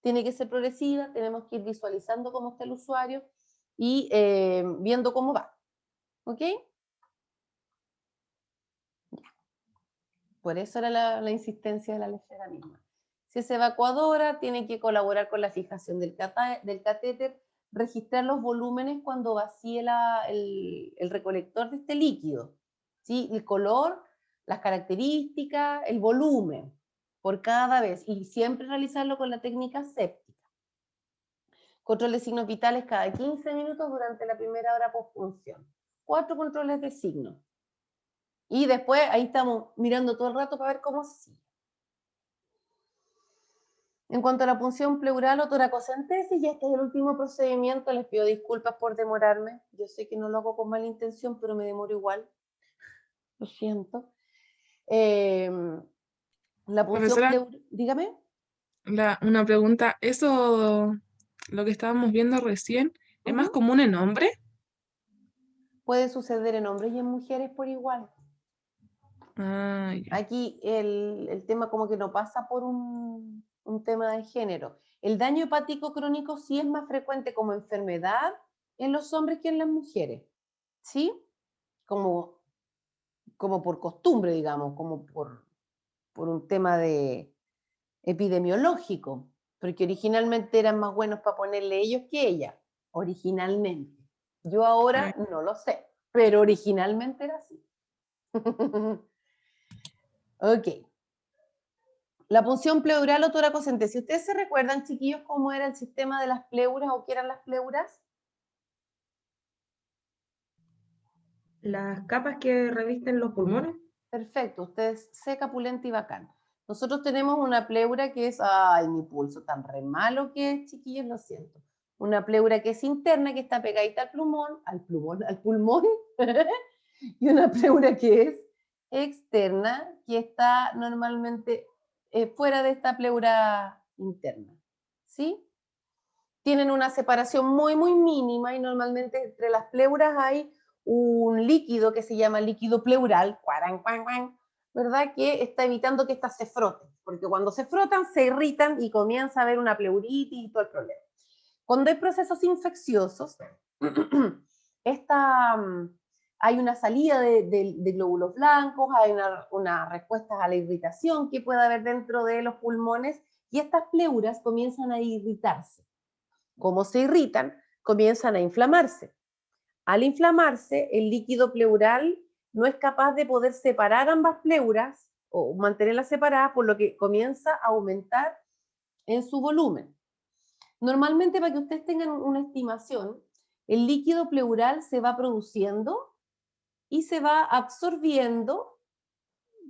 Tiene que ser progresiva, tenemos que ir visualizando cómo está el usuario y viendo cómo va. ¿Ok? Por eso era la insistencia de la lechera misma. Si es evacuadora, tiene que colaborar con la fijación del catéter, registrar los volúmenes cuando vacíe el recolector de este líquido. ¿Sí? El color, las características, el volumen, por cada vez. Y siempre realizarlo con la técnica séptica. Control de signos vitales cada 15 minutos durante la primera hora postfunción. 4 controles de signos. Y después ahí estamos mirando todo el rato para ver cómo se sigue. En cuanto a la punción pleural o toracocentesis, ya este es el último procedimiento. Les pido disculpas por demorarme. Yo sé que no lo hago con mala intención, pero me demoro igual. Lo siento. La punción Profesora, pleural... Dígame. una pregunta. Eso, lo que estábamos viendo recién, ¿es más común en hombres? Puede suceder en hombres y en mujeres por igual. Ah, ya. Aquí el tema como que no pasa por un tema de género. El daño hepático crónico sí es más frecuente como enfermedad en los hombres que en las mujeres, ¿sí? Como por costumbre, digamos, como por un tema de epidemiológico, porque originalmente eran más buenos para ponerle ellos que ella, originalmente. Yo ahora no lo sé, pero originalmente era así. Ok. La punción pleural o toracocentesis. ¿Ustedes se recuerdan, chiquillos, cómo era el sistema de las pleuras o qué eran las pleuras? Las capas que revisten los pulmones. Perfecto, ustedes seca, pulenta y bacán. Nosotros tenemos una pleura que es, ay, mi pulso tan re malo que es, chiquillos, lo siento. Una pleura que es interna, que está pegadita al pulmón, y una pleura que es externa, que está normalmente fuera de esta pleura interna, ¿sí? Tienen una separación muy, muy mínima y normalmente entre las pleuras hay un líquido que se llama líquido pleural, ¿verdad? Que está evitando que estas se froten, porque cuando se frotan se irritan y comienza a haber una pleuritis y todo el problema. Cuando hay procesos infecciosos, hay una salida de glóbulos blancos, hay una respuesta a la irritación que puede haber dentro de los pulmones y estas pleuras comienzan a irritarse. Como se irritan, comienzan a inflamarse. Al inflamarse, el líquido pleural no es capaz de poder separar ambas pleuras o mantenerlas separadas, por lo que comienza a aumentar en su volumen. Normalmente, para que ustedes tengan una estimación, el líquido pleural se va produciendo y se va absorbiendo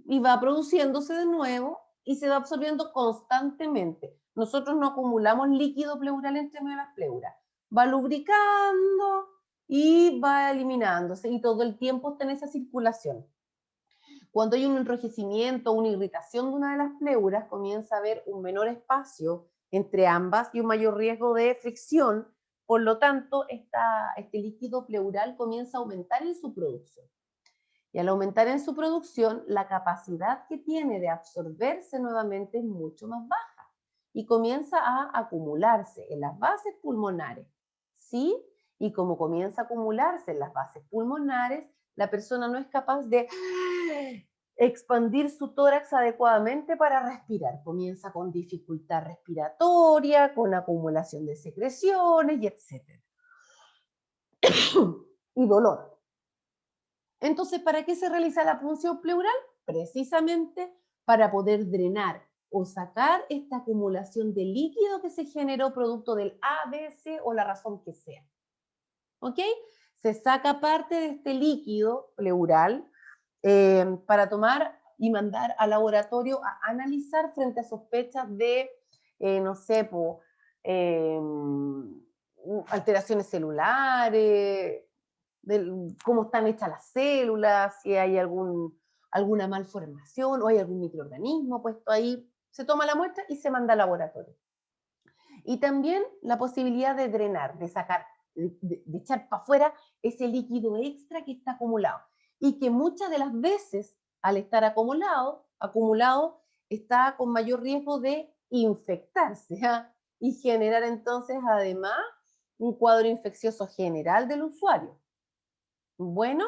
y va produciéndose de nuevo y se va absorbiendo constantemente. Nosotros no acumulamos líquido pleural entre medio de las pleuras. Va lubricando y va eliminándose y todo el tiempo está en esa circulación. Cuando hay un enrojecimiento, una irritación de una de las pleuras, comienza a haber un menor espacio entre ambas y un mayor riesgo de fricción Por lo tanto, este líquido pleural comienza a aumentar en su producción. Y al aumentar en su producción, la capacidad que tiene de absorberse nuevamente es mucho más baja y comienza a acumularse en las bases pulmonares, ¿sí? Y como comienza a acumularse en las bases pulmonares, la persona no es capaz de expandir su tórax adecuadamente para respirar. Comienza con dificultad respiratoria, con acumulación de secreciones y etc. Y dolor. Entonces, ¿para qué se realiza la punción pleural? Precisamente para poder drenar o sacar esta acumulación de líquido que se generó producto del ABC o la razón que sea. ¿Ok? Se saca parte de este líquido pleural para tomar y mandar al laboratorio a analizar frente a sospechas de, no sé, alteraciones celulares, de cómo están hechas las células, si hay alguna malformación o hay algún microorganismo puesto ahí. Se toma la muestra y se manda al laboratorio. Y también la posibilidad de drenar, de sacar, de echar para afuera ese líquido extra que está acumulado. Y que muchas de las veces, al estar acumulado está con mayor riesgo de infectarse, ¿eh? Y generar entonces además un cuadro infeccioso general del usuario. Bueno,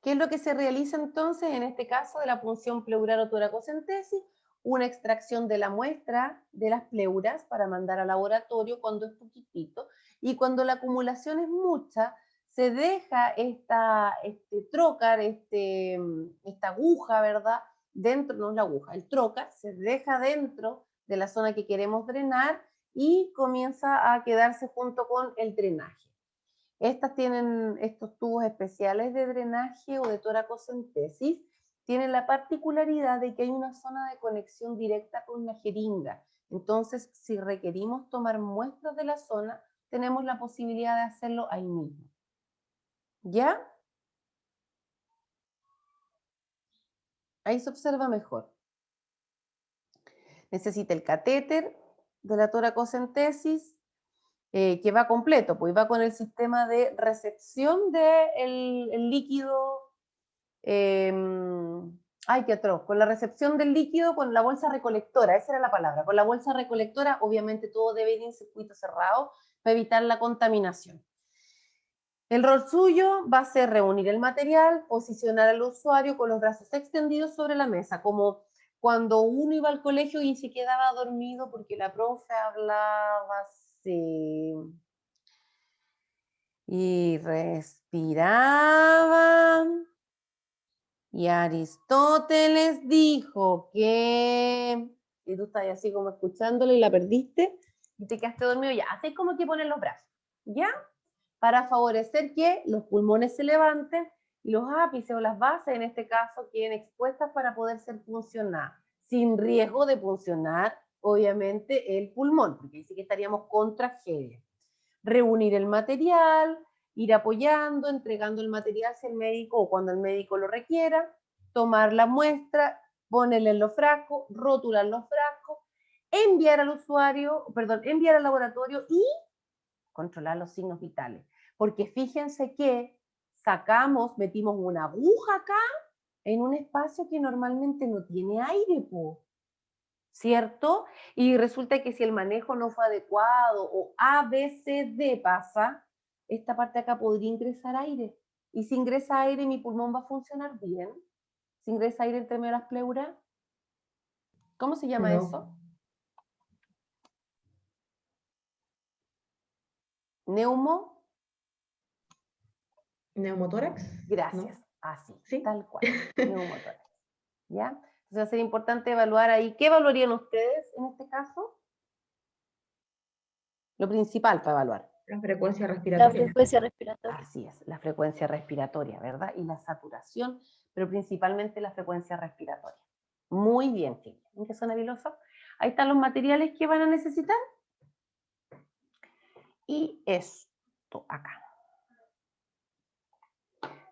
¿qué es lo que se realiza entonces en este caso de la punción pleural o toracocentesis? Una extracción de la muestra de las pleuras para mandar al laboratorio cuando es poquitito, y cuando la acumulación es mucha, se deja este trócar, esta aguja, ¿verdad? Dentro, no es la aguja, el trócar se deja dentro de la zona que queremos drenar y comienza a quedarse junto con el drenaje. Estas tienen estos tubos especiales de drenaje o de toracocentesis, tienen la particularidad de que hay una zona de conexión directa con la jeringa. Entonces, si requerimos tomar muestras de la zona, tenemos la posibilidad de hacerlo ahí mismo. ¿Ya? Ahí se observa mejor. Necesita el catéter de la toracocentesis, que va completo, pues va con el sistema de recepción del líquido. Ay, qué atroz, con la recepción del líquido, con la bolsa recolectora, esa era la palabra, con la bolsa recolectora, obviamente todo debe ir en circuito cerrado para evitar la contaminación. El rol suyo va a ser reunir el material, posicionar al usuario con los brazos extendidos sobre la mesa, como cuando uno iba al colegio y se quedaba dormido porque la profe hablaba así. Y respiraba. Y Aristóteles dijo que, y tú estás así como escuchándolo y la perdiste, y te quedaste dormido, ya, así como que poner los brazos, ¿ya? Para favorecer que los pulmones se levanten y los ápices o las bases, en este caso, queden expuestas para poder ser funcionadas, sin riesgo de funcionar, obviamente, el pulmón, porque ahí sí que estaríamos con tragedia. Reunir el material, ir apoyando, entregando el material si el médico o cuando el médico lo requiera, tomar la muestra, ponerle en los frascos, rotular los frascos, enviar al usuario, perdón, enviar al laboratorio y controlar los signos vitales. Porque fíjense que metimos una aguja acá en un espacio que normalmente no tiene aire, po, ¿cierto? Y resulta que si el manejo no fue adecuado o ABCD pasa, esta parte de acá podría ingresar aire. Y si ingresa aire, mi pulmón va a funcionar bien. Si ingresa aire entre medio de las pleuras, ¿cómo se llama eso? ¿Neumotórax? Gracias, ¿No? así, ¿Sí? tal cual, neumotórax. ¿Ya? Entonces va a ser importante evaluar ahí. ¿Qué evaluarían ustedes en este caso? Lo principal para evaluar. La frecuencia La respiratoria. frecuencia respiratoria. Así es, la frecuencia respiratoria, ¿verdad? Y la saturación, pero principalmente la frecuencia respiratoria. Muy bien, chicos. ¿En qué zona vilosa? Ahí están los materiales que van a necesitar. Y esto acá.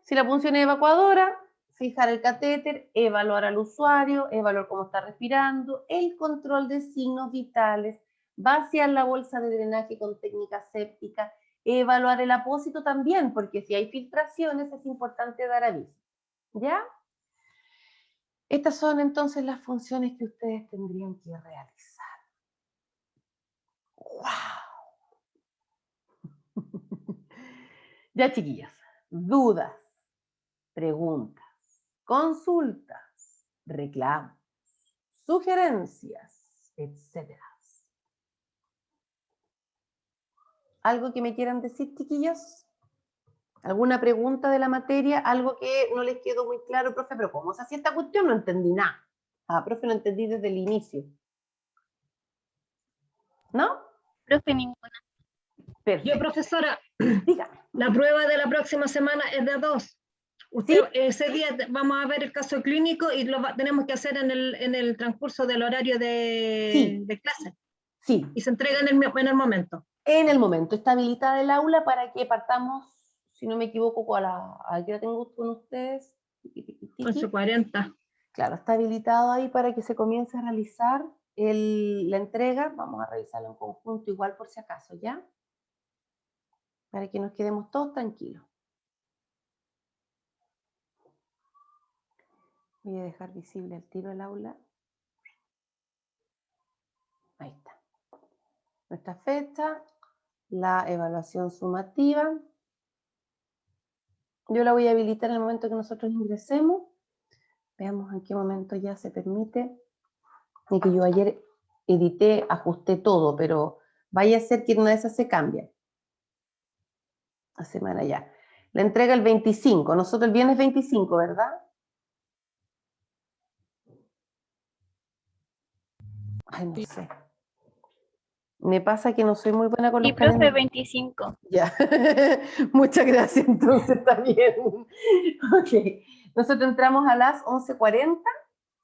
Si la punción es evacuadora, fijar el catéter, evaluar al usuario, evaluar cómo está respirando, el control de signos vitales, vaciar la bolsa de drenaje con técnica séptica, evaluar el apósito también, porque si hay filtraciones es importante dar aviso. ¿Ya? Estas son entonces las funciones que ustedes tendrían que realizar. ¡Wow! Ya, chiquillas, dudas, preguntas, consultas, reclamos, sugerencias, etc. ¿Algo que me quieran decir, chiquillas? ¿Alguna pregunta de la materia? ¿Algo que no les quedó muy claro, profe? ¿Pero cómo se hacía esta cuestión? No entendí nada. Ah, profe, no entendí desde el inicio. ¿No? Profe, ninguna. Perfecto. Yo, profesora, Dígame. la prueba de la próxima semana es de 2. Usted, ese día vamos a ver el caso clínico y tenemos que hacer en el transcurso del horario de clase. Sí. Y se entrega en el momento. En el momento. Está habilitada el aula para que partamos, si no me equivoco, ¿a qué hora tengo con ustedes? 11:40. Claro, está habilitado ahí para que se comience a realizar la entrega. Vamos a revisarlo en conjunto igual por si acaso, ¿ya? Para que nos quedemos todos tranquilos. Voy a dejar visible el tiro del aula. Ahí está. Nuestra fecha, la evaluación sumativa. Yo la voy a habilitar en el momento que nosotros ingresemos. Veamos en qué momento ya se permite. Y que yo ayer edité, ajusté todo, pero vaya a ser que una de esas se cambie. La semana ya. La entrega el 25. Nosotros el viernes 25, ¿verdad? Ay, no sé. Me pasa que no soy muy buena con Y los profe, calendarios. 25. Ya. Muchas gracias, entonces está bien. Ok. Nosotros entramos a las 11:40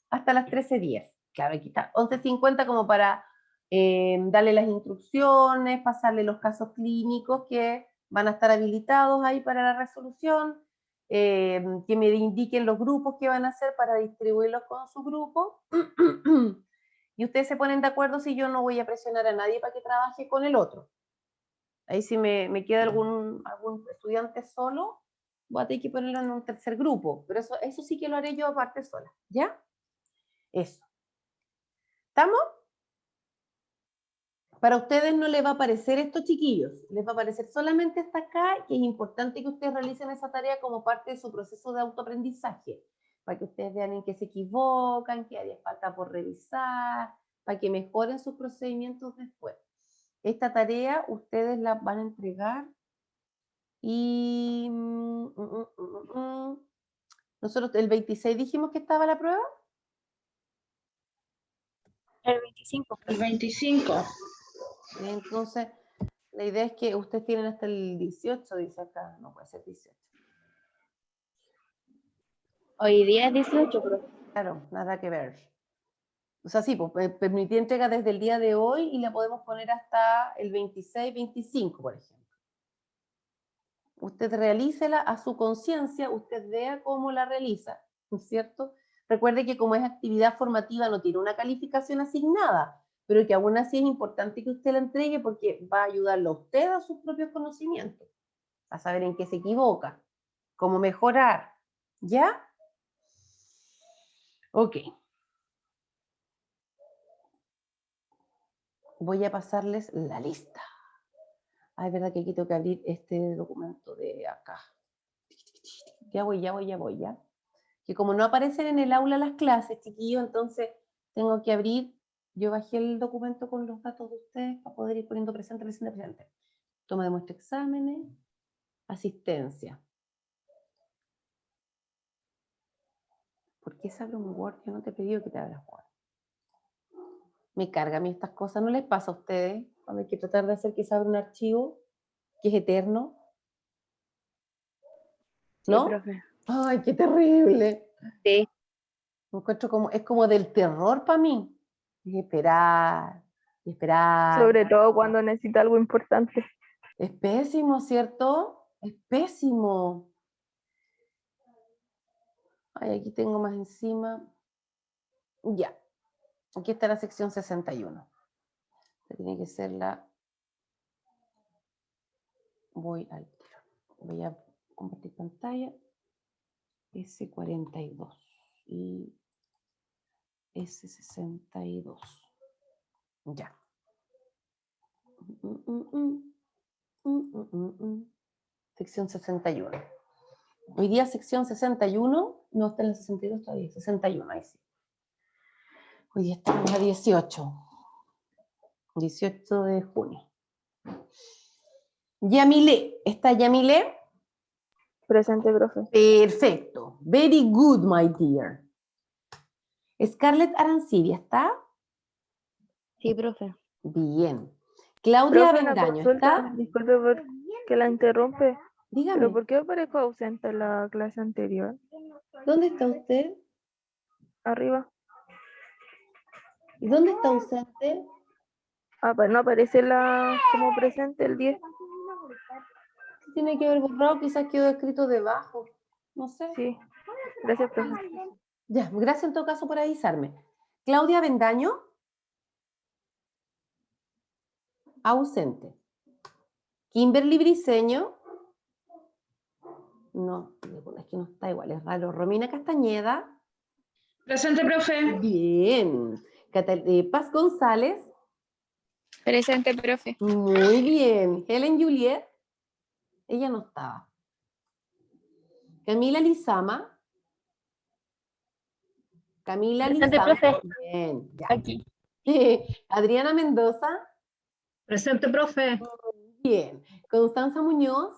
hasta las 13:10. Claro, aquí está. 11:50 como para darle las instrucciones, pasarle los casos clínicos que van a estar habilitados ahí para la resolución, que me indiquen los grupos que van a hacer para distribuirlos con su grupo. Y ustedes se ponen de acuerdo si yo no voy a presionar a nadie para que trabaje con el otro. Ahí si me queda algún estudiante solo, voy a tener que ponerlo en un tercer grupo, pero eso sí que lo haré yo aparte sola, ¿ya? Eso. ¿Estamos? Para ustedes no les va a aparecer esto, chiquillos, les va a aparecer solamente hasta acá, y es importante que ustedes realicen esa tarea como parte de su proceso de autoaprendizaje, para que ustedes vean en qué se equivocan, qué haría falta por revisar, para que mejoren sus procedimientos después. Esta tarea ustedes la van a entregar y nosotros el 26 dijimos que estaba la prueba. El 25. El 25. Entonces, la idea es que ustedes tienen hasta el 18, dice acá, no puede ser 18. Hoy día es 18, profe. Claro, nada que ver. O sea, sí, pues permití entrega desde el día de hoy y la podemos poner hasta el 26, 25, por ejemplo. Usted realícela a su conciencia, usted vea cómo la realiza, ¿no es cierto? Recuerde que como es actividad formativa no tiene una calificación asignada, pero que aún así es importante que usted la entregue porque va a ayudarlo a usted a sus propios conocimientos, a saber en qué se equivoca, cómo mejorar, ¿ya? Ok. Voy a pasarles la lista. Ah, es verdad que aquí tengo que abrir este documento de acá. Ya voy. Que como no aparecen en el aula las clases, chiquillos, entonces tengo que abrir. Yo bajé el documento con los datos de ustedes para poder ir poniendo presente. Toma de muestra exámenes, asistencia. ¿Por qué se abre un Word? Yo no te he pedido que te abras Word. Me carga a mí estas cosas, ¿no les pasa a ustedes? Cuando hay que tratar de hacer que se abra un archivo que es eterno. ¿No? Sí, profe. Ay, qué terrible. Sí. Me encuentro es como del terror para mí. Y esperar. Sobre todo cuando necesita algo importante. Es pésimo, ¿cierto? Es pésimo. Ay, aquí tengo más encima. Ya. Aquí está la sección 61. Esta tiene que ser la... Voy a compartir pantalla. S42 y S62. Ya. Sección 61. Hoy día sección 61, no está en el 62 todavía, 61, ahí sí. Hoy día estamos a 18 de junio. Yamile, ¿está Yamile? Presente, profe. Perfecto. Very good, my dear. Scarlett Arancibia, ¿está? Sí, profe. Bien. Claudia Profe, una Avendaño, consulta. ¿está? Disculpe por que la interrumpe. Dígame. ¿Pero por qué aparezco ausente en la clase anterior? ¿Dónde está usted? Arriba. ¿Y dónde está ausente? Ah, pues no aparece como presente el 10. Tiene que haber borrado, quizás quedó escrito debajo. No sé. Sí. Gracias, profe. Ya, gracias en todo caso por avisarme. Claudia Avendaño. Ausente. Kimberly Briceño. No, es que no está igual, es raro. Romina Castañeda. Presente, profe. Bien. Paz González. Presente, profe. Muy bien. Helen Juliet. Ella no estaba. Camila Lizama. Camila Presente, Lizama. profe. Bien, ya. Aquí. Adriana Mendoza. Presente, profe. Bien. Constanza Muñoz.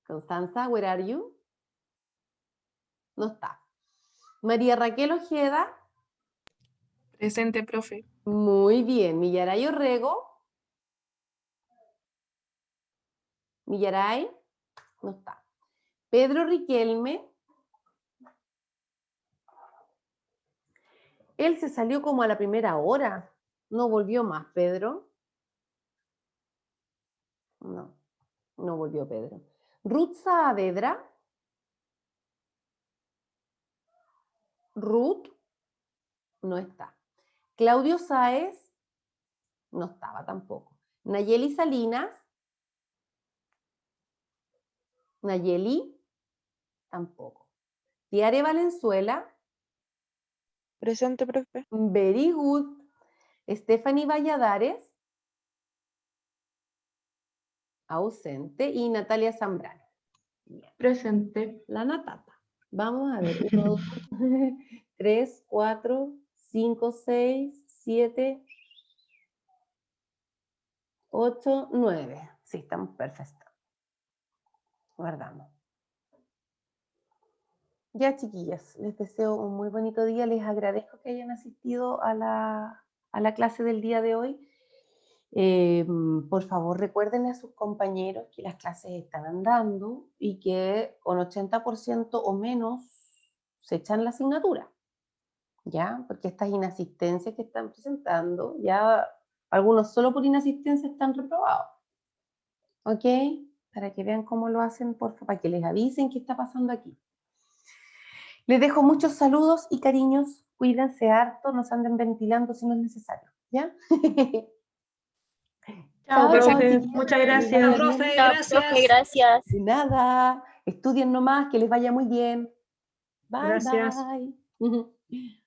Constanza, where are you? No está. María Raquel Ojeda. Presente, profe. Muy bien. Millaray Orrego. Millaray. No está. Pedro Riquelme. Él se salió como a la primera hora. No volvió más, Pedro. No, no volvió Pedro. Ruth Saavedra. Ruth no está. Claudio Sáez no estaba tampoco. Nayeli Salinas. Nayeli tampoco. Tiare Valenzuela. Presente, profe. Very good. Stephanie Valladares. Ausente. Y Natalia Zambrano. Bien. Presente. La Natata. Vamos a ver. 1, 2, 3, 4, 5, 6, 7, 8, 9. Sí, estamos perfectos. Guardamos. Ya, chiquillas, les deseo un muy bonito día. Les agradezco que hayan asistido a la clase del día de hoy. Por favor, recuérdenle a sus compañeros que las clases están andando y que con 80% o menos se echan la asignatura. ¿Ya? Porque estas inasistencias que están presentando, ya algunos solo por inasistencia están reprobados. ¿Ok? Para que vean cómo lo hacen, por favor, para que les avisen qué está pasando aquí. Les dejo muchos saludos y cariños. Cuídense harto, no se anden ventilando si no es necesario. ¿Ya? Chao, Chao, profe. chiquillas. Muchas Que les vaya gracias. bien. Profe, Chao, gracias. profe, gracias. De nada. Estudien nomás, que les vaya muy bien. Bye, Gracias. bye.